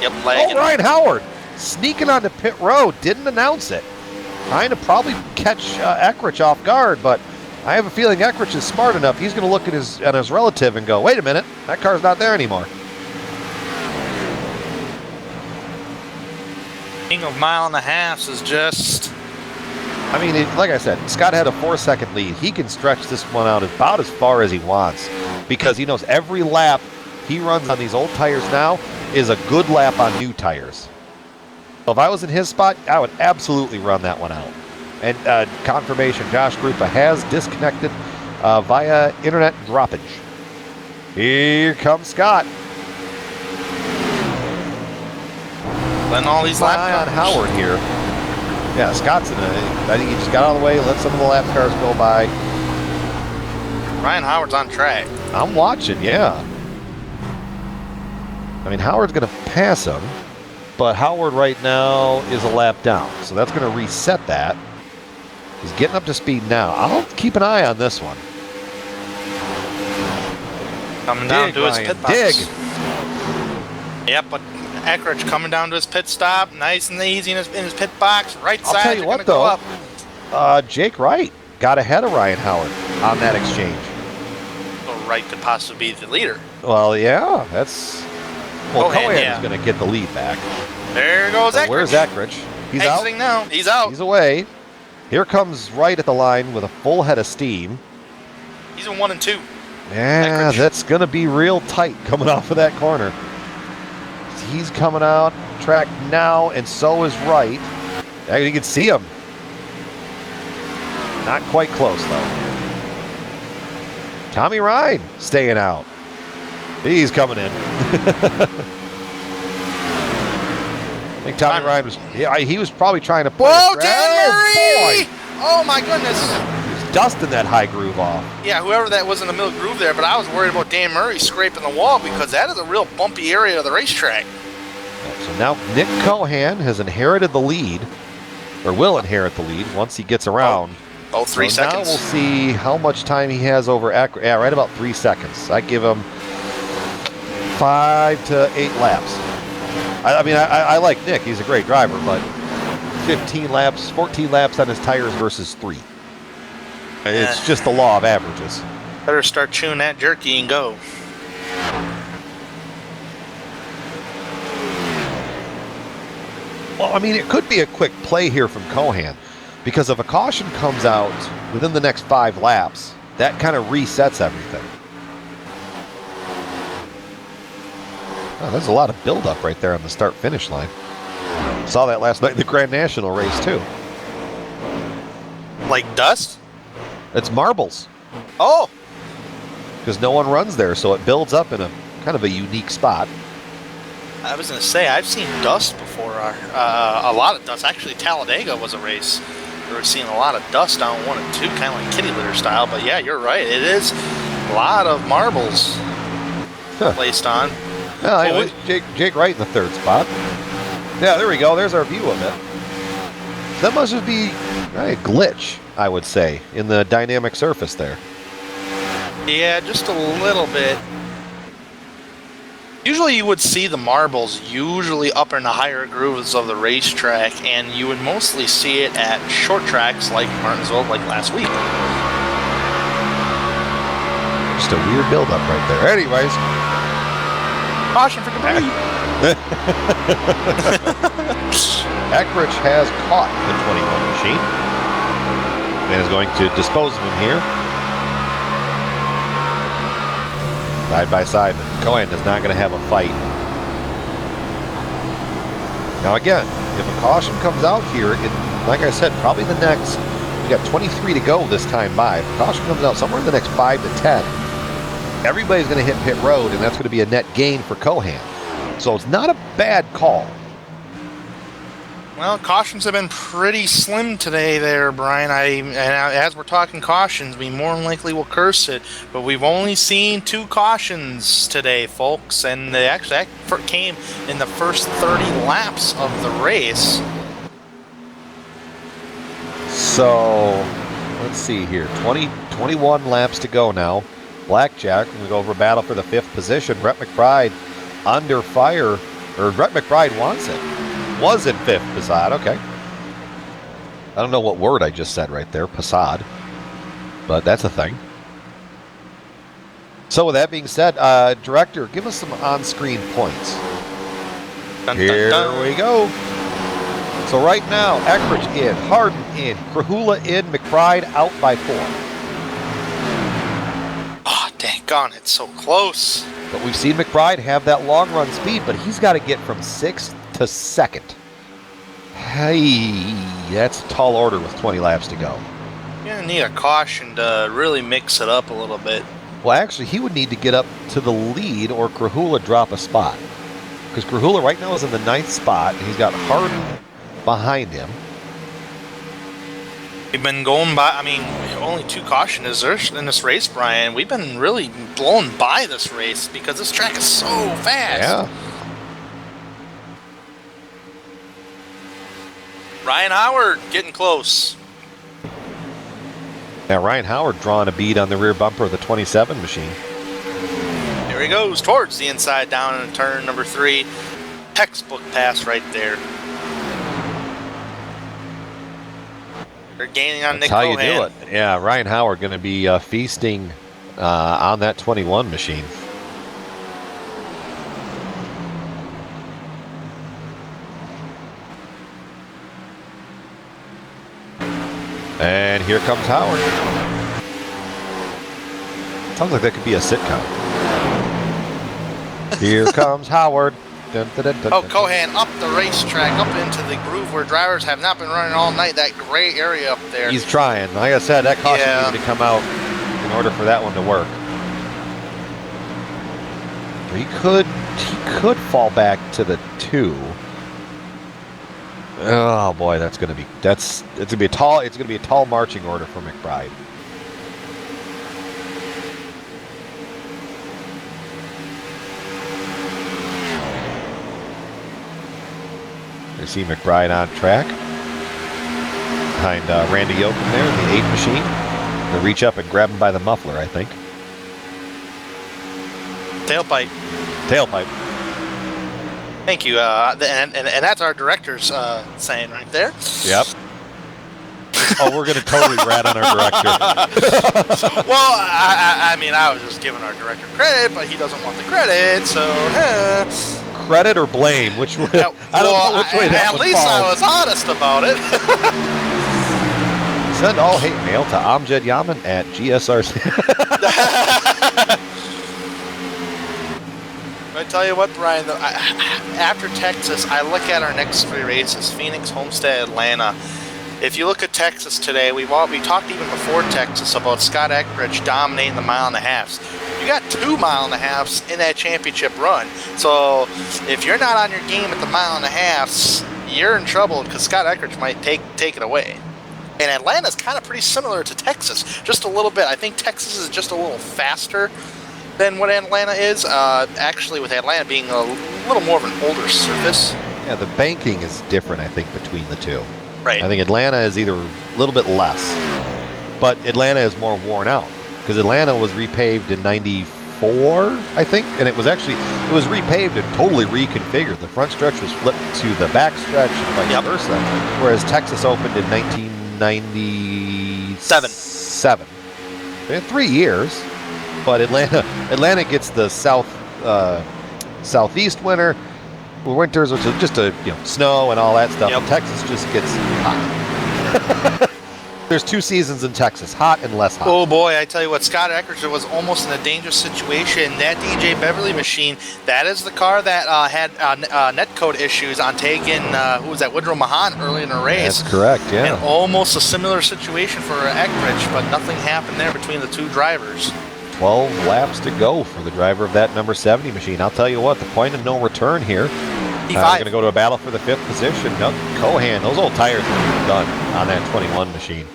Yep, lagging. Oh, Ryan Howard sneaking onto pit road. Didn't announce it. Trying to probably catch Eckrich off guard, but I have a feeling Eckrich is smart enough. He's going to look at his relative and go, wait a minute, that car's not there anymore. King of mile and a half is just... I mean, like I said, Scott had a 4-second lead. He can stretch this one out about as far as he wants because he knows every lap he runs on these old tires now is a good lap on new tires. So if I was in his spot, I would absolutely run that one out. And confirmation, Josh Grupa has disconnected via internet droppage. Here comes Scott. Letting all these lap Eye on cars. Howard here. Yeah, Scott's in I think he just got out of the way, let some of the lap cars go by. Ryan Howard's on track. I'm watching, yeah. I mean, Howard's going to pass him, but Howard right now is a lap down, so that's going to reset that. He's getting up to speed now. I'll keep an eye on this one. Coming down Dig, to his Ryan, pit box. dig. Yep, but Eckrich coming down to his pit stop, nice and easy in his pit box. Right I'll side, tell you they're what, gonna go though. up. Jake Wright got ahead of Ryan Howard on that exchange. So Wright could possibly be the leader. Well, yeah, that's... Well, Cohan, Cohan yeah. is going to get the lead back. There goes So Eckrich. where's Eckrich? He's out. Exiting now. He's out. He's away. Here comes Wright at the line with a full head of steam. He's in 1 and 2. Yeah, Eckrich. that's going to be real tight coming off of that corner. He's coming out track now, and so is Wright. You can see him. Not quite close, though. Tommy Ryan staying out. He's coming in. I think Tommy Ryan was, he was probably trying to push. Whoa, Dan Murray! Boy, Oh my goodness. he's dusting that high groove off. Yeah, whoever that was in the middle groove there, but I was worried about Dan Murray scraping the wall because that is a real bumpy area of the racetrack. So now Nick Cohan has inherited the lead, or will inherit the lead once he gets around. Oh, 3 So seconds. now we'll see how much time he has over Eckrich. Yeah, right about 3 seconds. I give him 5 to 8 laps. I mean, I like Nick. He's a great driver, but 15 laps, 14 laps on his tires versus 3. It's just the law of averages. Better start chewing that jerky and go. Well, I mean, it could be a quick play here from Cohan, because if a caution comes out within the next 5 laps, that kind of resets everything. Oh, there's a lot of buildup right there on the start-finish line. Saw that last night in the Grand National race, too. Like dust? It's marbles, Oh, because no one runs there, so it builds up in a kind of a unique spot. I was going to say, I've seen dust before. A lot of dust. Actually, Talladega was a race. We were seeing a lot of dust on 1 and 2, kind of like kitty litter style. But yeah, you're right. It is a lot of marbles placed on. Well, anyway, Jake Wright in the 3rd spot. Yeah, there we go. There's our view of it. That must just be a glitch, I would say, in the dynamic surface there. Yeah, just a little bit. Usually you would see the marbles usually up in the higher grooves of the racetrack, and you would mostly see it at short tracks like Martinsville, like last week. Just a weird buildup right there. Anyways. Caution for debris. Eckrich has caught the 21 machine and is going to dispose of him here. Side by side, but Cohen is not going to have a fight. Now again, if a caution comes out here, like I said, probably the next, we got 23 to go this time by. If a caution comes out somewhere in the next 5 to 10, everybody's going to hit pit road, and that's going to be a net gain for Cohan. So it's not a bad call. Well, cautions have been pretty slim today there, Brian. As we're talking cautions, we more than likely will curse it, but we've only seen 2 cautions today, folks, and they actually came in the first 30 laps of the race. So, let's see here. 21 laps to go now. Blackjack, we go over a battle for the 5th position. Brett McBride under fire, or Brett McBride wants it. Was in 5th, Passad, okay. I don't know what word I just said right there, Passad, but that's a thing. So with that being said, Director, give us some on-screen points. Dun, Here dun, dun. we go. So right now, Eckrich in, Harden in, Krahula in, McBride out by 4. Oh, dang on, it's so close. But we've seen McBride have that long run speed, but he's got to get from 6th to 2nd. Hey, that's a tall order with 20 laps to go. You're going to need a caution to really mix it up a little bit. Well, actually, he would need to get up to the lead or Krahula drop a spot. Because Krahula right now is in the 9th spot, and he's got Harden behind him. We've been going by, I mean, only 2 cautions in this race, Brian. We've been really blown by this race because this track is so fast. Yeah. Ryan Howard getting close. Now, Ryan Howard drawing a bead on the rear bumper of the 27 machine. There he goes towards the inside down in turn number 3. Textbook pass right there. They're gaining on That's Nick how Cohan. you do it. Yeah, Ryan Howard going to be feasting on that 21 machine. And here comes Howard. Sounds like that could be a sitcom. Here comes Howard. Dun, dun, dun, dun, Oh, dun, Cohan up the racetrack, up into the groove where drivers have not been running all night, that gray area up there. He's trying. Like I said, that caution Yeah. needed to come out in order for that one to work. He could fall back to the 2. Oh boy, it's gonna be a tall marching order for McBride. You see McBride on track behind Randy Yoakum there in the 8 machine. They'll reach up and grab him by the muffler, I think. Tailpipe. Tailpipe. Thank you. And that's our director's saying right there. Yep. Oh, we're going to totally rat on our director. Well, I mean, I was just giving our director credit, but he doesn't want the credit, so... Credit or blame? Which way? Yeah, I don't know which way that at would least fall. I was honest about it. Send all hate mail to Amjad Yaman at GSRC. I tell you what, Brian, though, after Texas, I look at our next 3 races, Phoenix, Homestead, Atlanta. If you look at Texas today, we talked even before Texas about Scott Eckrich dominating the mile and a halves. You got 2 mile and a halves in that championship run. So if you're not on your game at the mile and a halves, you're in trouble because Scott Eckrich might take it away. And Atlanta's kind of pretty similar to Texas, just a little bit. I think Texas is just a little faster than what Atlanta is. Actually, with Atlanta being a little more of an older surface. Yeah, the banking is different, I think, between the 2. Right. I think Atlanta is either a little bit less, but Atlanta is more worn out because Atlanta was repaved in '94, I think, and it was repaved and totally reconfigured. The front stretch was flipped to the back stretch and vice versa, whereas Texas opened in 1997. In 3 years, but Atlanta gets the southeast winter. Winters, which is just snow and all that stuff. Yep. Texas just gets hot. There's 2 seasons in Texas, hot and less hot. Oh boy, I tell you what, Scott Eckrich was almost in a dangerous situation. That DJ Beverly machine, that is the car that had netcode issues on taking, who was that, Woodrow Mahan early in the race. That's correct, yeah. And almost a similar situation for Eckrich, but nothing happened there between the 2 drivers. 12 laps to go for the driver of that number 70 machine. I'll tell you what, the point of no return here We're going to go to a battle for the 5th position. No, Cohan, those old tires are done on that 21 machine.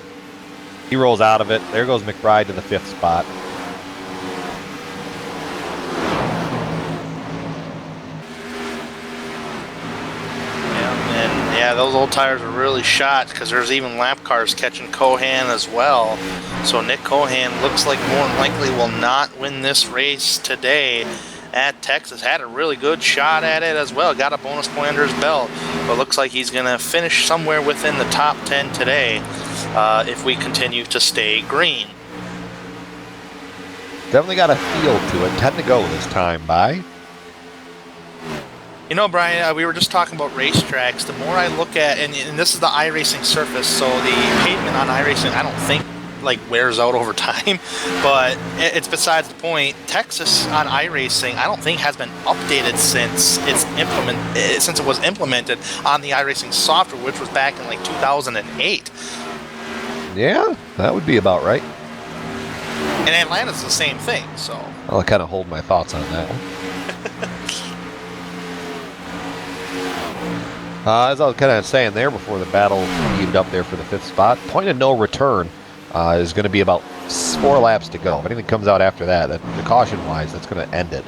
He rolls out of it. There goes McBride to the 5th spot. Yeah, those old tires are really shot because there's even lap cars catching Cohan as well. So Nick Cohan looks like more than likely will not win this race today at Texas. Had a really good shot at it as well. Got a bonus point under his belt. But looks like he's going to finish somewhere within the top 10 today if we continue to stay green. Definitely got a feel to it. 10 to go this time by. You know, Brian, we were just talking about racetracks. The more I look at, and this is the iRacing surface, so the pavement on iRacing, I don't think like wears out over time, but it's besides the point. Texas on iRacing, I don't think has been updated since it was implemented on the iRacing software, which was back in like 2008. Yeah, that would be about right. And Atlanta's the same thing, so. I'll kind of hold my thoughts on that one. As I was kind of saying there before the battle heated up there for the 5th spot, point of no return is going to be about 4 laps to go. If anything comes out after that, precaution-wise, that's going to end it.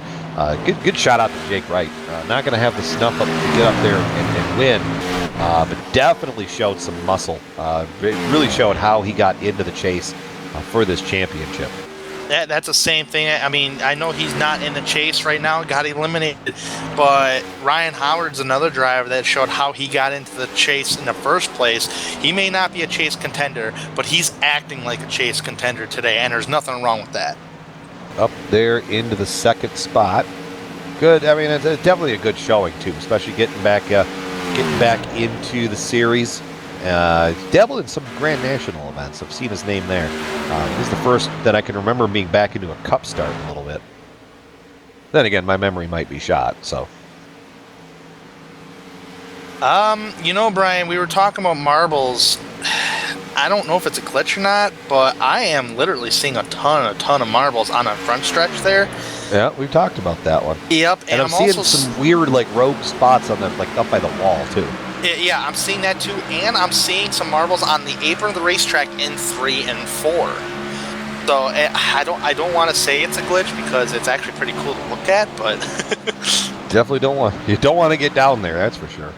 Good shout out to Jake Wright. Not going to have the snuff up to get up there and win, but definitely showed some muscle. Really showed how he got into the chase for this championship. That's the same thing. I mean, I know he's not in the chase right now, got eliminated, but Ryan Howard's another driver that showed how he got into the chase in the first place. He may not be a chase contender, but he's acting like a chase contender today, and there's nothing wrong with that. Up there into the 2nd spot. Good. I mean, it's definitely a good showing, too, especially getting back into the series. Dabbled in some Grand National events. I've seen his name there. He's the first that I can remember being back into a Cup start a little bit. Then again, my memory might be shot, so. You know, Brian, we were talking about marbles. I don't know if it's a glitch or not, but I am literally seeing a ton of marbles on a front stretch there. Yeah, we've talked about that one. Yep, and I'm seeing some weird, like, rogue spots on the, like, up by the wall, too. Yeah, I'm seeing that too, and I'm seeing some marbles on the apron of the racetrack in 3 and 4. So I don't want to say it's a glitch because it's actually pretty cool to look at, but definitely don't want to get down there. That's for sure.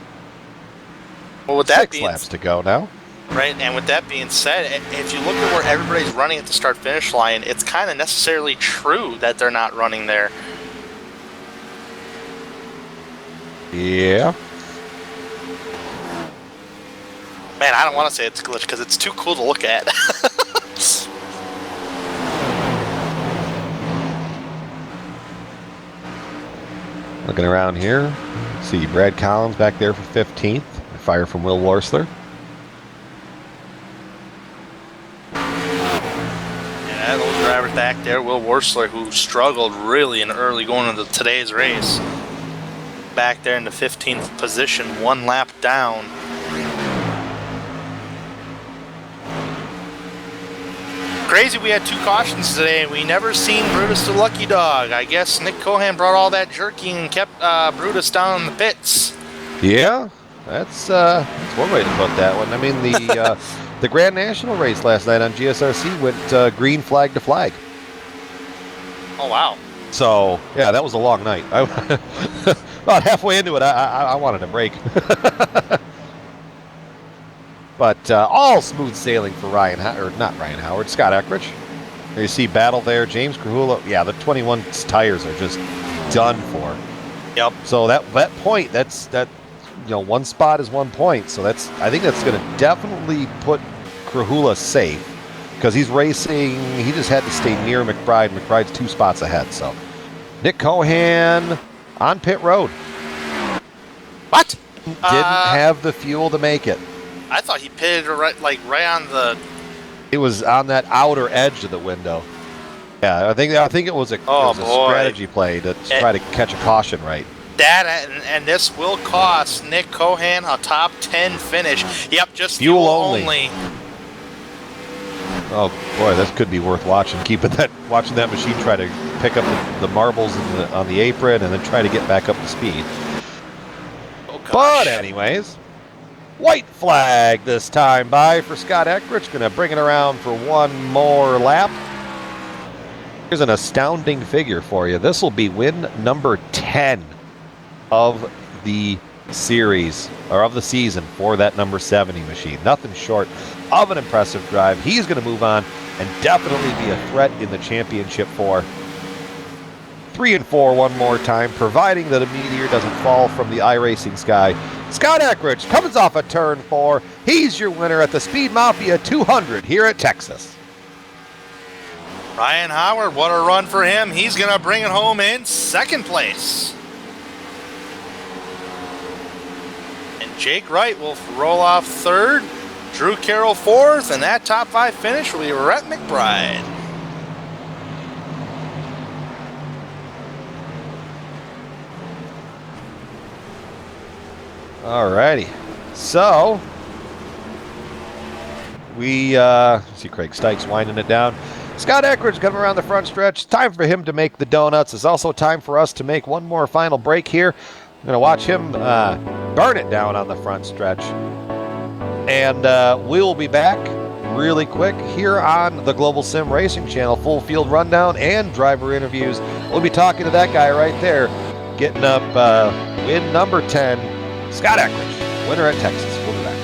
Well, with that 6 laps to go now. Right, and with that being said, if you look at where everybody's running at the start-finish line, it's kind of necessarily true that they're not running there. Yeah. Man, I don't want to say it's a glitch because it's too cool to look at. Looking around here, see Brad Collins back there for 15th. Fire from Will Worsler. Yeah, those drivers back there, Will Worsler, who struggled really in early going into today's race. Back there in the 15th position, 1 lap down. Crazy, we had 2 cautions today, and we never seen Brutus the Lucky Dog. I guess Nick Cohan brought all that jerky and kept Brutus down in the pits. Yeah, that's one way to put that one. I mean, the Grand National race last night on GSRC went green flag to flag. Oh, wow. So, yeah, that was a long night. About halfway into it, I wanted a break. But all smooth sailing for not Ryan Howard, Scott Eckrich. There you see battle there. James Krahula. Yeah, the 21 tires are just done for. Yep. So that point, that's 1 spot is 1 point. So I think that's going to definitely put Krahula safe because he's racing. He just had to stay near McBride. McBride's 2 spots ahead. So Nick Cohan on pit road. What? Didn't have the fuel to make it. I thought he pitted right on the. It was on that outer edge of the window. Yeah, I think it was a strategy play to try to catch a caution right. That and this will cost Nick Cohan a top 10 finish. Yep, just fuel only. Oh boy, that could be worth watching. Watching that machine try to pick up the marbles on the apron and then try to get back up to speed. But anyways, white flag this time by for Scott Eckrich. Going to bring it around for one more lap. Here's an astounding figure for you. This will be win number 10 of the series, or of the season, for that number 70 machine. Nothing short of an impressive drive. He's going to move on and definitely be a threat in the championship for 3 and 4 one more time, providing that a meteor doesn't fall from the iRacing sky. Scott Eckrich comes off a turn 4. He's your winner at the Speed Mafia 200 here at Texas. Ryan Howard, what a run for him. He's going to bring it home in second place. And Jake Wright will roll off third. Drew Carroll fourth. And that top 5 finish will be Rhett McBride. Alrighty. So, we see Craig Stykes winding it down. Scott Eckrich coming around the front stretch. Time for him to make the donuts. It's also time for us to make one more final break here. I'm going to watch him burn it down on the front stretch. And we'll be back really quick here on the Global Sim Racing Channel. Full field rundown and driver interviews. We'll be talking to that guy right there, getting up win number 10, Scott Eckrich, winner at Texas. We'll be back.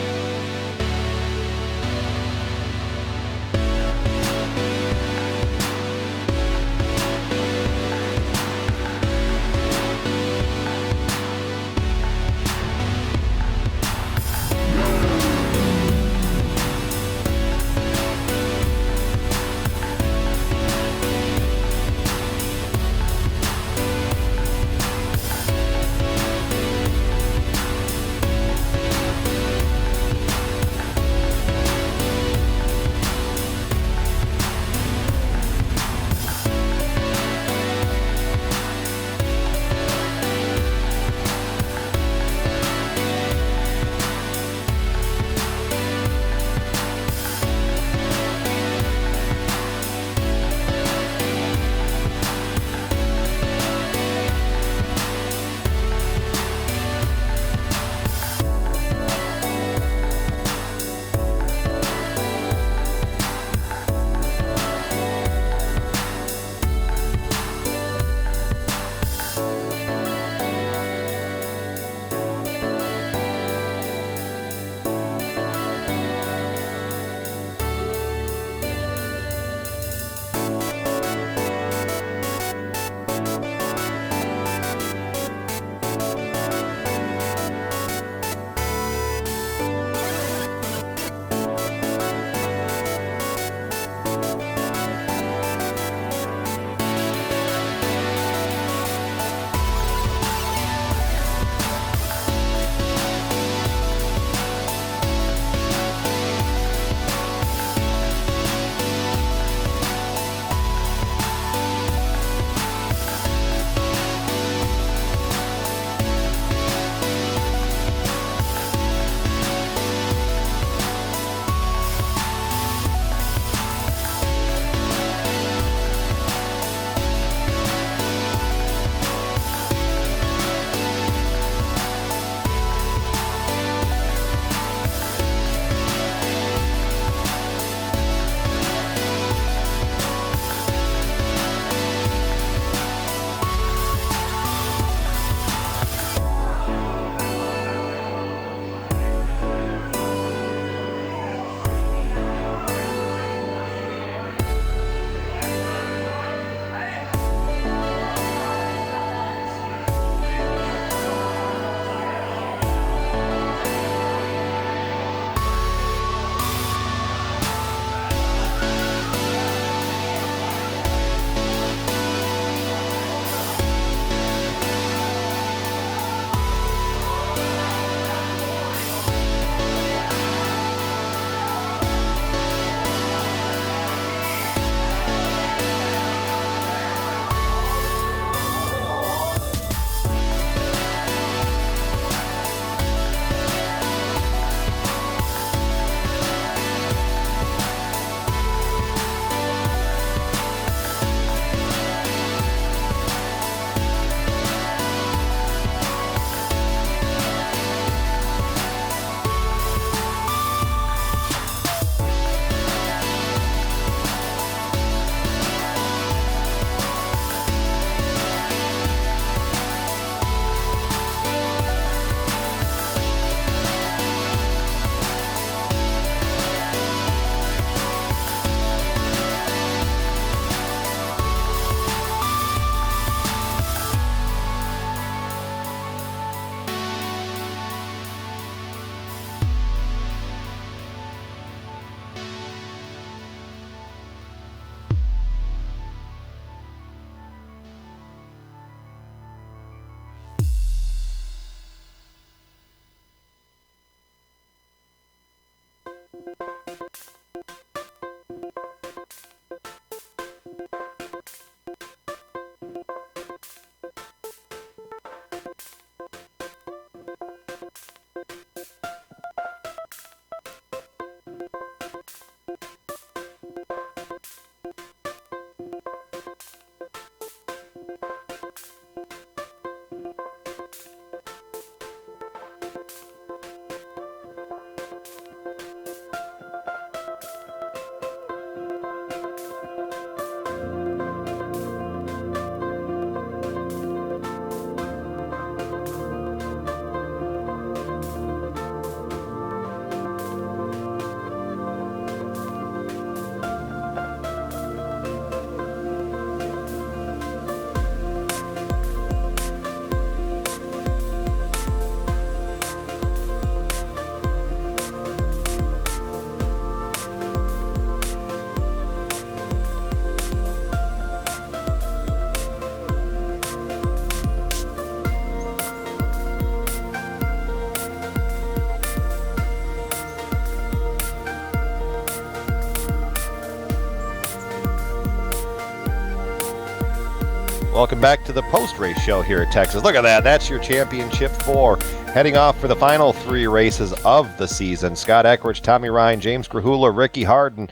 Welcome back to the post-race show here at Texas. Look at that. That's your championship 4. Heading off for the final 3 races of the season. Scott Eckrich, Tommy Ryan, James Grahula, Ricky Harden.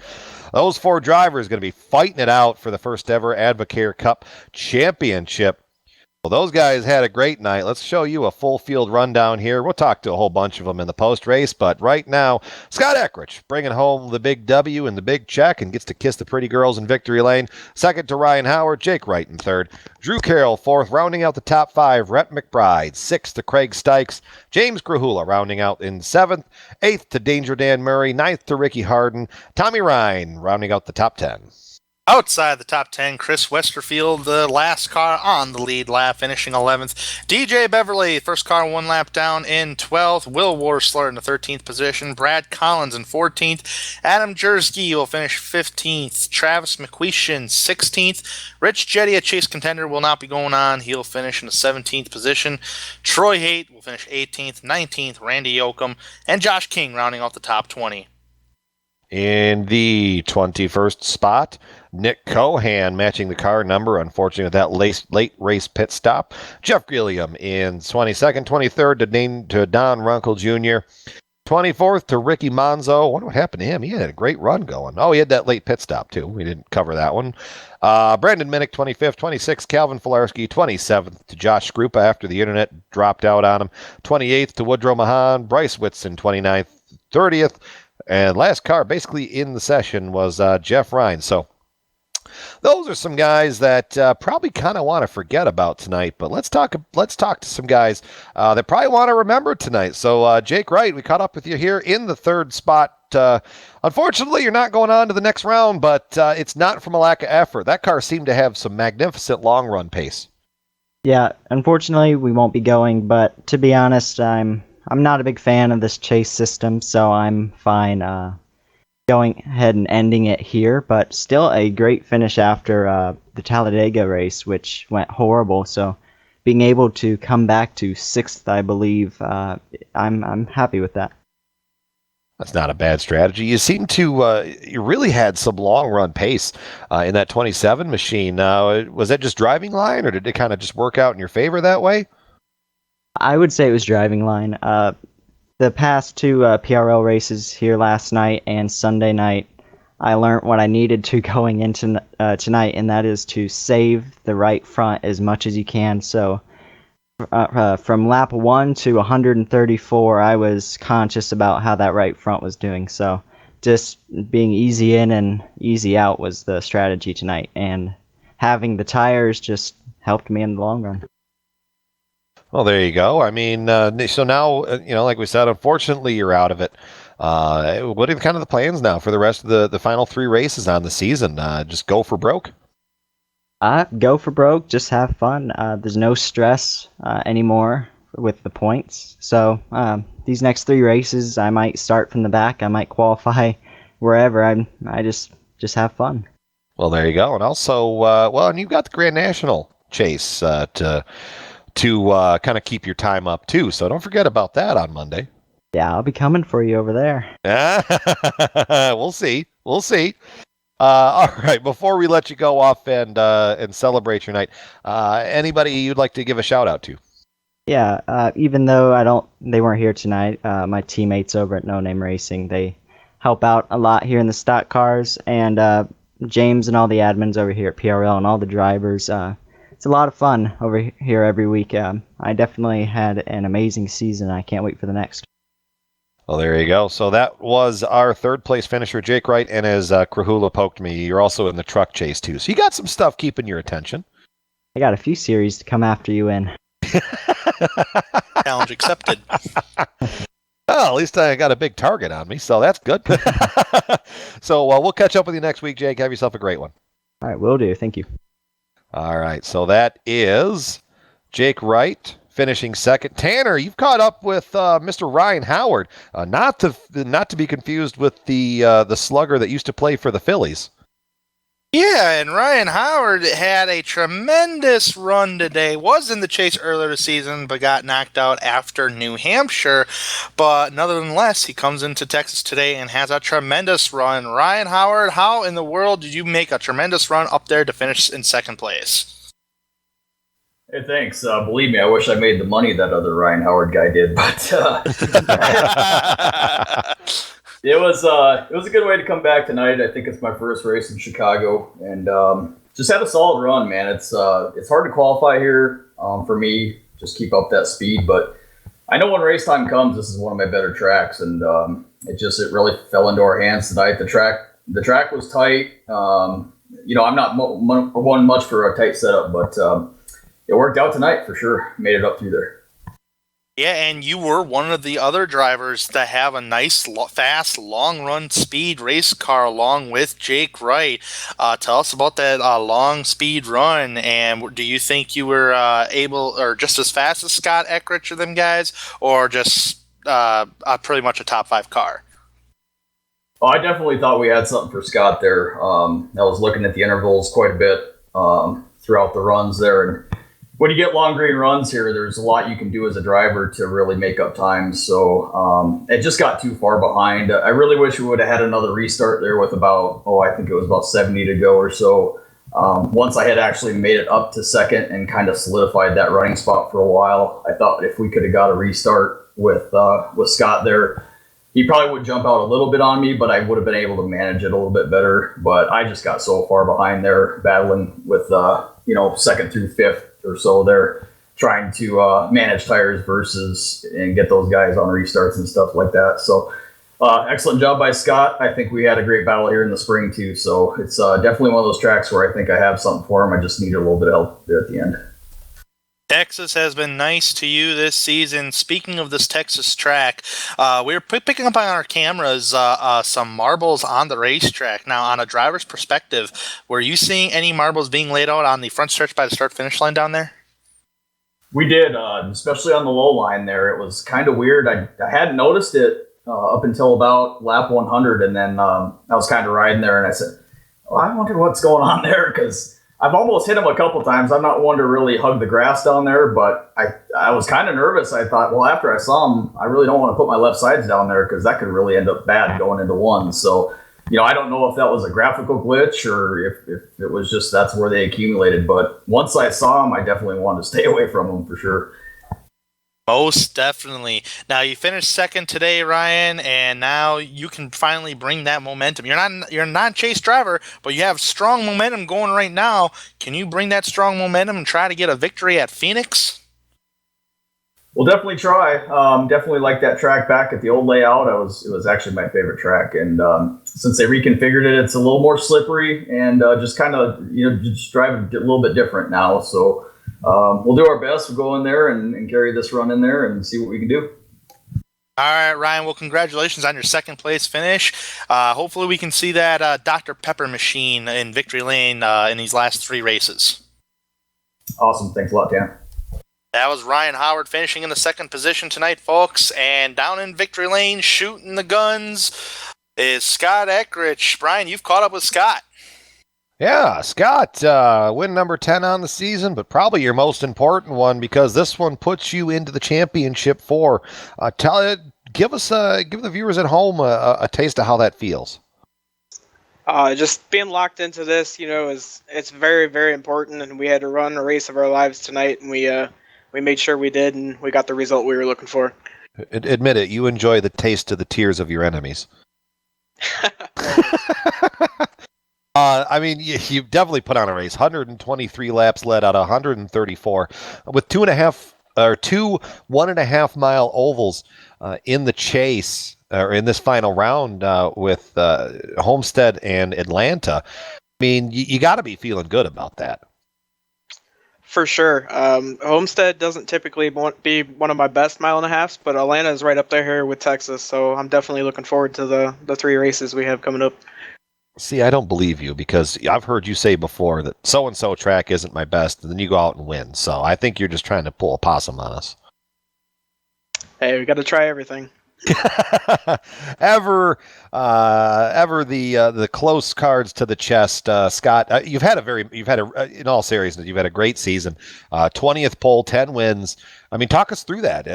Those 4 drivers going to be fighting it out for the first ever AdvoCare Cup championship. Well, those guys had a great night. Let's show you a full field rundown here. We'll talk to a whole bunch of them in the post-race, but right now, Scott Eckrich bringing home the big W and the big check and gets to kiss the pretty girls in victory lane. Second to Ryan Howard, Jake Wright in third. Drew Carroll, fourth, rounding out the top 5, Rhett McBride. Sixth to Craig Stykes. James Grahula rounding out in seventh. Eighth to Danger Dan Murray. Ninth to Ricky Harden. Tommy Ryan rounding out the top 10. Outside the top 10, Chris Westerfield, the last car on the lead lap, finishing 11th. DJ Beverly, first car 1 lap down in 12th. Will Worsler in the 13th position. Brad Collins in 14th. Adam Jersky will finish 15th. Travis McQuistion, 16th. Rich Jetty, a chase contender, will not be going on. He'll finish in the 17th position. Troy Haight will finish 18th. 19th, Randy Yoakum. And Josh King rounding off the top 20. In the 21st spot, Nick Cohan matching the car number, unfortunately, with that late race pit stop. Jeff Gilliam in 22nd, 23rd to Don Runkle Jr., 24th to Ricky Monzo. I wonder what happened to him. He had a great run going. Oh, he had that late pit stop, too. We didn't cover that one. Brandon Minnick, 25th. 26th, Calvin Filarski. 27th to Josh Skrupa after the internet dropped out on him. 28th to Woodrow Mahan. Bryce Whitson, 29th. 30th. And last car basically in the session was Jeff Ryan. So those are some guys that probably kind of want to forget about tonight. But let's talk to some guys that probably want to remember tonight. So Jake Wright, we caught up with you here in the 3rd spot. Unfortunately, you're not going on to the next round, but it's not from a lack of effort. That car seemed to have some magnificent long run pace. Yeah, unfortunately, we won't be going. But to be honest, I'm not a big fan of this chase system, so I'm fine going ahead and ending it here. But still a great finish after the Talladega race, which went horrible. So being able to come back to 6th, I believe, I'm happy with that. That's not a bad strategy. You seem to you really had some long run pace in that 27 machine. Was that just driving line, or did it kind of just work out in your favor that way? I would say it was driving line. The past 2 PRL races here last night and Sunday night, I learned what I needed to going into tonight, and that is to save the right front as much as you can. So from lap 1 to 134, I was conscious about how that right front was doing. So just being easy in and easy out was the strategy tonight, and having the tires just helped me in the long run. Well, there you go. I mean, so now, like we said, unfortunately, you're out of it. What are kind of the plans now for the rest of the final 3 races on the season? Just go for broke? Go for broke. Just have fun. There's no stress anymore with the points. So these next 3 races, I might start from the back. I might qualify wherever. I just have fun. Well, there you go. And also, and you've got the Grand National chase to kind of keep your time up, too. So don't forget about that on Monday. Yeah, I'll be coming for you over there. We'll see. All right, before we let you go off and celebrate your night, anybody you'd like to give a shout-out to? Yeah, even though they weren't here tonight, my teammates over at No Name Racing, they help out a lot here in the stock cars, and James and all the admins over here at PRL and all the drivers, it's a lot of fun over here every week. I definitely had an amazing season. I can't wait for the next. Well, there you go. So that was our 3rd place finisher, Jake Wright, and as Krahula poked me, you're also in the truck chase, too. So you got some stuff keeping your attention. I got a few series to come after you in. Challenge accepted. Well, at least I got a big target on me, so that's good. So we'll catch up with you next week, Jake. Have yourself a great one. All right, will do. Thank you. All right, so that is Jake Wright finishing 2nd. Tanner, you've caught up with Mr. Ryan Howard, not to be confused with the slugger that used to play for the Phillies. Yeah, and Ryan Howard had a tremendous run today. Was in the chase earlier this season, but got knocked out after New Hampshire. But nonetheless, he comes into Texas today and has a tremendous run. Ryan Howard, how in the world did you make a tremendous run up there to finish in 2nd place? Hey, thanks. Believe me, I wish I made the money that other Ryan Howard guy did, but it was a good way to come back tonight. I think it's my first race in Chicago, and just had a solid run, man. It's hard to qualify here for me. Just keep up that speed, but I know when race time comes, this is one of my better tracks, and it really fell into our hands tonight. The track was tight. I'm not one much for a tight setup, but it worked out tonight for sure. Made it up through there. Yeah, and you were one of the other drivers that have a nice, fast, long-run speed race car along with Jake Wright. Tell us about that long speed run, and do you think you were able, or just as fast as Scott Eckrich or them guys, or just pretty much a top 5 car? Oh, I definitely thought we had something for Scott there. I was looking at the intervals quite a bit throughout the runs there, and when you get long green runs here, there's a lot you can do as a driver to really make up time. So it just got too far behind. I really wish we would have had another restart there with I think it was about 70 to go or so. Once I had actually made it up to second and kind of solidified that running spot for a while, I thought if we could have got a restart with Scott there, he probably would jump out a little bit on me, but I would have been able to manage it a little bit better. But I just got so far behind there battling with, second through fifth or so there, trying to manage tires and get those guys on restarts and stuff like that. So excellent job by Scott. I think we had a great battle here in the spring too. So it's definitely one of those tracks where I think I have something for him. I just needed a little bit of help there at the end. Texas has been nice to you this season. Speaking of this Texas track, we were picking up on our cameras some marbles on the racetrack. Now, on a driver's perspective, were you seeing any marbles being laid out on the front stretch by the start-finish line down there? We did, especially on the low line there. It was kind of weird. I hadn't noticed it up until about lap 100, and then I was kind of riding there, and I said, I wonder what's going on there, because I've almost hit him a couple times. I'm not one to really hug the grass down there, but I was kind of nervous. I thought, well, after I saw him, I really don't want to put my left sides down there because that could really end up bad going into one. So, I don't know if that was a graphical glitch or if it was just that's where they accumulated. But once I saw him, I definitely wanted to stay away from him for sure. Most definitely. Now you finished second today, Ryan, and now you can finally bring that momentum. You're not a chase driver, but you have strong momentum going right now. Can you bring that strong momentum and try to get a victory at Phoenix? We'll definitely try. Definitely like that track back at the old layout. It was actually my favorite track, and since they reconfigured it, it's a little more slippery and just kind of just driving a little bit different now. So. We'll do our best. We'll go in there and carry this run in there and see what we can do. All right, Ryan. Well, congratulations on your second place finish. Hopefully we can see that Dr. Pepper machine in Victory Lane in these last 3 races. Awesome. Thanks a lot, Dan. That was Ryan Howard finishing in the second position tonight, folks. And down in Victory Lane, shooting the guns, is Scott Eckrich. Brian, you've caught up with Scott. Yeah, Scott, win number 10 on the season, but probably your most important one because this one puts you into the championship 4. Give the viewers at home a taste of how that feels. Just being locked into this, it's very, very important, and we had to run a race of our lives tonight, and we made sure we did, and we got the result we were looking for. Admit it, you enjoy the taste of the tears of your enemies. You definitely put on a race. 123 laps led out of 134 with 2 1.5 mile ovals in the chase or in this final round with Homestead and Atlanta. I mean, you got to be feeling good about that. For sure. Homestead doesn't typically be one of my best 1.5 miles, but Atlanta is right up there here with Texas, so I'm definitely looking forward to the 3 races we have coming up. See, I don't believe you because I've heard you say before that so-and-so track isn't my best, and then you go out and win. So I think you're just trying to pull a possum on us. Hey, we got to try everything. ever the close cards to the chest, Scott. In all seriousness, you've had a great season. 20th pole, 10 wins. I mean, talk us through that.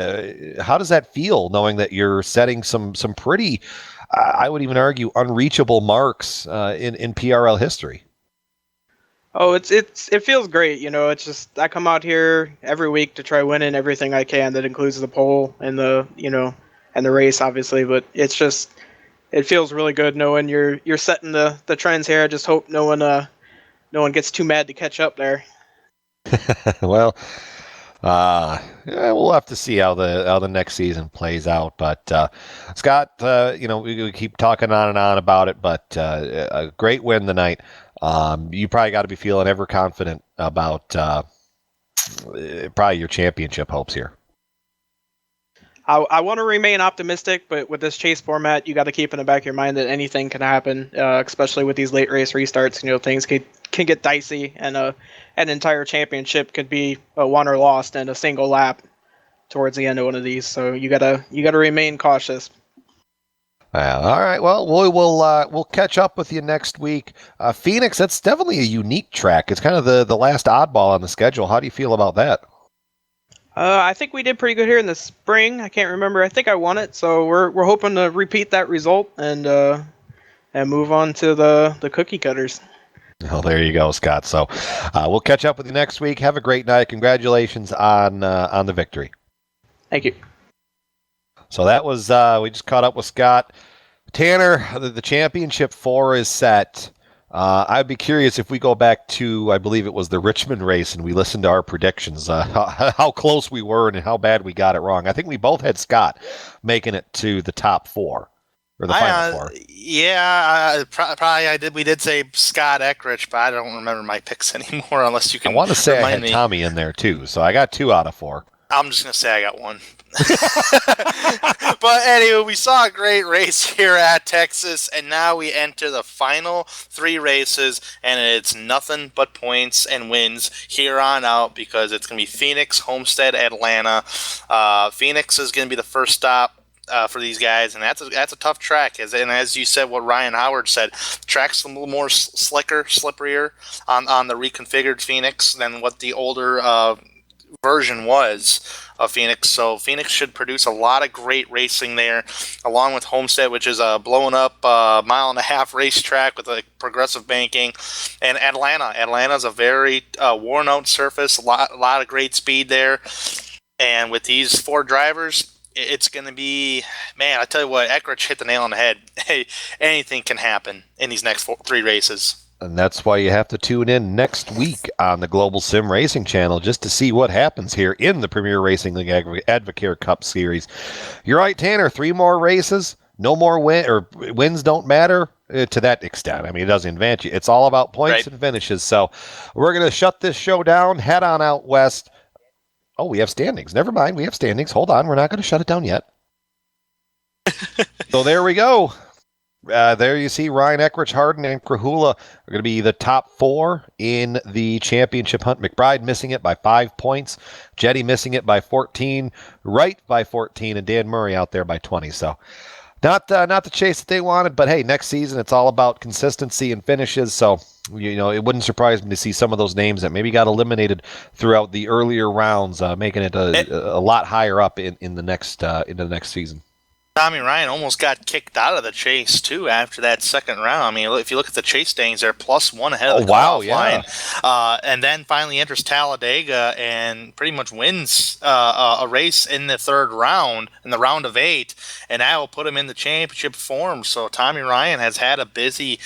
How does that feel, knowing that you're setting some pretty, I would even argue, unreachable marks in PRL history? Oh, it feels great. It's just I come out here every week to try winning everything I can. That includes the pole and and the race, obviously. But it feels really good knowing you're setting the trends here. I just hope no one gets too mad to catch up there. Well, yeah, we'll have to see how the next season plays out. But Scott, we keep talking on and on about it, but a great win tonight. You probably got to be feeling ever confident about probably your championship hopes here. I want to remain optimistic, but with this chase format, you got to keep in the back of your mind that anything can happen, especially with these late race restarts. Things can get dicey, and an entire championship could be won or lost in a single lap towards the end of one of these. So you gotta remain cautious. All right. Well, we'll catch up with you next week. Phoenix, that's definitely a unique track. It's kind of the last oddball on the schedule. How do you feel about that? I think we did pretty good here in the spring. I can't remember. I think I won it, so we're hoping to repeat that result and move on to the cookie cutters. Well, there you go, Scott. So we'll catch up with you next week. Have a great night. Congratulations on the victory. Thank you. So that was we just caught up with Scott. Tanner, the championship 4 is set. I'd be curious if we go back to, I believe it was the Richmond race, and we listened to our predictions, how close we were and how bad we got it wrong. I think we both had Scott making it to the top 4. Or the final 4. Yeah, probably I did. We did say Scott Eckrich, but I don't remember my picks anymore unless you can. I want to say I had me. Tommy in there too, so I got 2 out of 4. I'm just going to say I got 1. But anyway, we saw a great race here at Texas, and now we enter the final 3 races, and it's nothing but points and wins here on out because it's going to be Phoenix, Homestead, Atlanta. Phoenix is going to be the first stop for these guys, and that's a tough track. And as you said, what Ryan Howard said, track's a little more slipperier on the reconfigured Phoenix than what the older version was of Phoenix. So Phoenix should produce a lot of great racing there, along with Homestead, which is a blown up 1.5-mile racetrack with a progressive banking, and Atlanta's a very worn out surface, a lot of great speed there. And with these 4 drivers, it's going to be, man, I tell you what, Eckrich hit the nail on the head. Hey, anything can happen in these next 3 races. And that's why you have to tune in next week on the Global Sim Racing Channel just to see what happens here in the Premier Racing League AdvoCare Cup Series. You're right, Tanner, 3 more races, no more wins don't matter to that extent. I mean, it doesn't advance you. It's all about points and finishes. So we're going to shut this show down, head on out west. Oh, we have standings. Never mind, we have standings. Hold on, we're not going to shut it down yet. So there we go. There you see Ryan Eckrich, Harden, and Krahula are going to be the top 4 in the championship hunt. McBride missing it by 5 points. Jetty missing it by 14. Wright by 14. And Dan Murray out there by 20. So not the chase that they wanted. But, hey, next season it's all about consistency and finishes. So, it wouldn't surprise me to see some of those names that maybe got eliminated throughout the earlier rounds, making it a lot higher up in the next season. Tommy Ryan almost got kicked out of the chase, too, after that second round. I mean, if you look at the chase standings, they're +1 ahead of the cutoff line. And then finally enters Talladega and pretty much wins a race in the third round, in the round of 8, and that will put him in the championship form. So Tommy Ryan has had a busy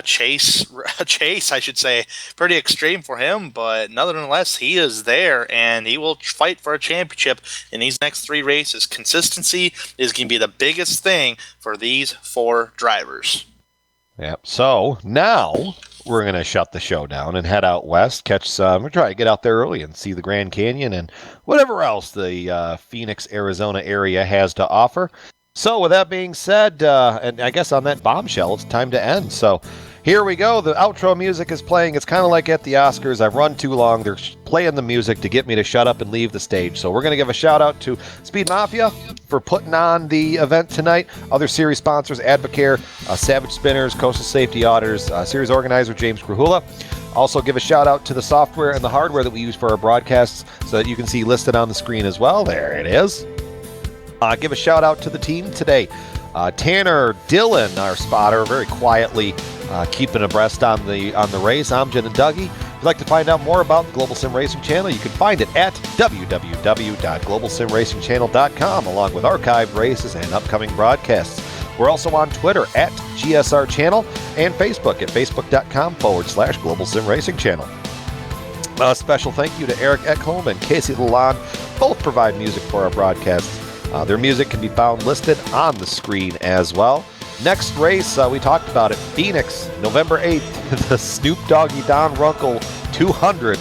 chase, I should say. Pretty extreme for him, but nonetheless, he is there, and he will fight for a championship in these next 3 races. Consistency is going to be the biggest thing for these 4 drivers. Yep. So now we're going to shut the show down and head out west, catch some. We're trying to get out there early and see the Grand Canyon and whatever else the Phoenix, Arizona area has to offer. So with that being said, and I guess on that bombshell, it's time to end. So here we go. The outro music is playing. It's kind of like at the Oscars. I've run too long. They're playing the music to get me to shut up and leave the stage. So we're going to give a shout out to Speed Mafia for putting on the event tonight. Other series sponsors, AdvoCare, Savage Spinners, Coastal Safety Auditors, series organizer James Krahula. Also give a shout out to the software and the hardware that we use for our broadcasts so that you can see listed on the screen as well. There it is. Give a shout out to the team today. Tanner, Dylan, our spotter, very quietly keeping abreast on the race. Amjad and Dougie. you'd like to find out more about the Global Sim Racing Channel, you can find it at www.globalsimracingchannel.com, along with archived races and upcoming broadcasts. We're also on Twitter at GSR Channel and Facebook at facebook.com/Global Sim Racing Channel. A special thank you to Eric Ekholm and Casey Lalonde. Both provide music for our broadcasts. Their music can be found listed on the screen as well. Next race, we talked about it, Phoenix, November 8th, the Snoop Doggy Don Runkle 200.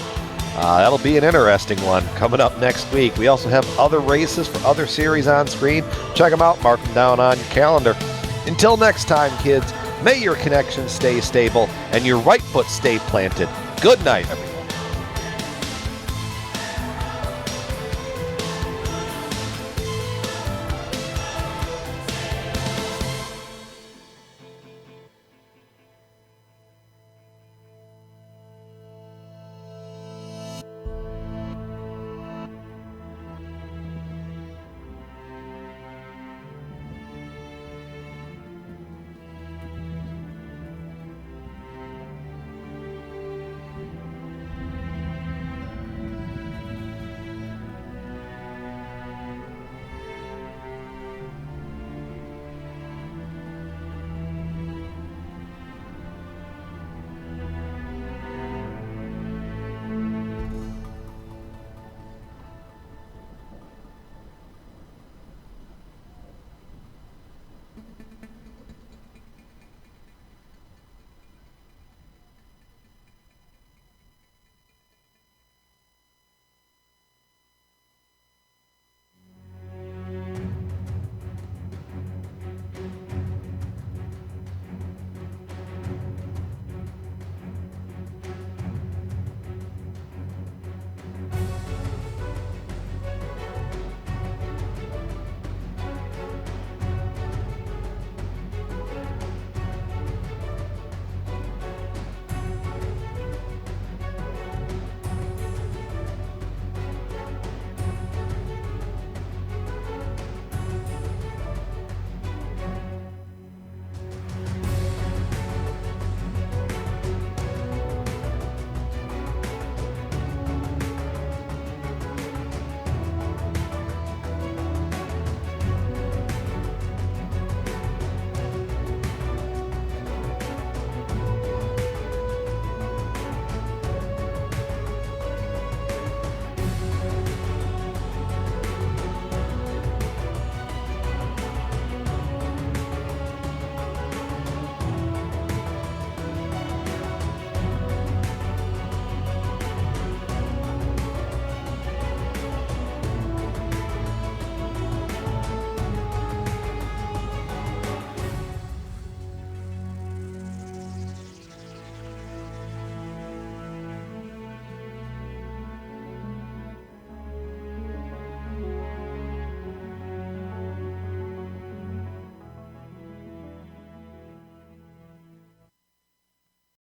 That'll be an interesting one coming up next week. We also have other races for other series on screen. Check them out, mark them down on your calendar. Until next time, kids, may your connections stay stable and your right foot stay planted. Good night, everyone.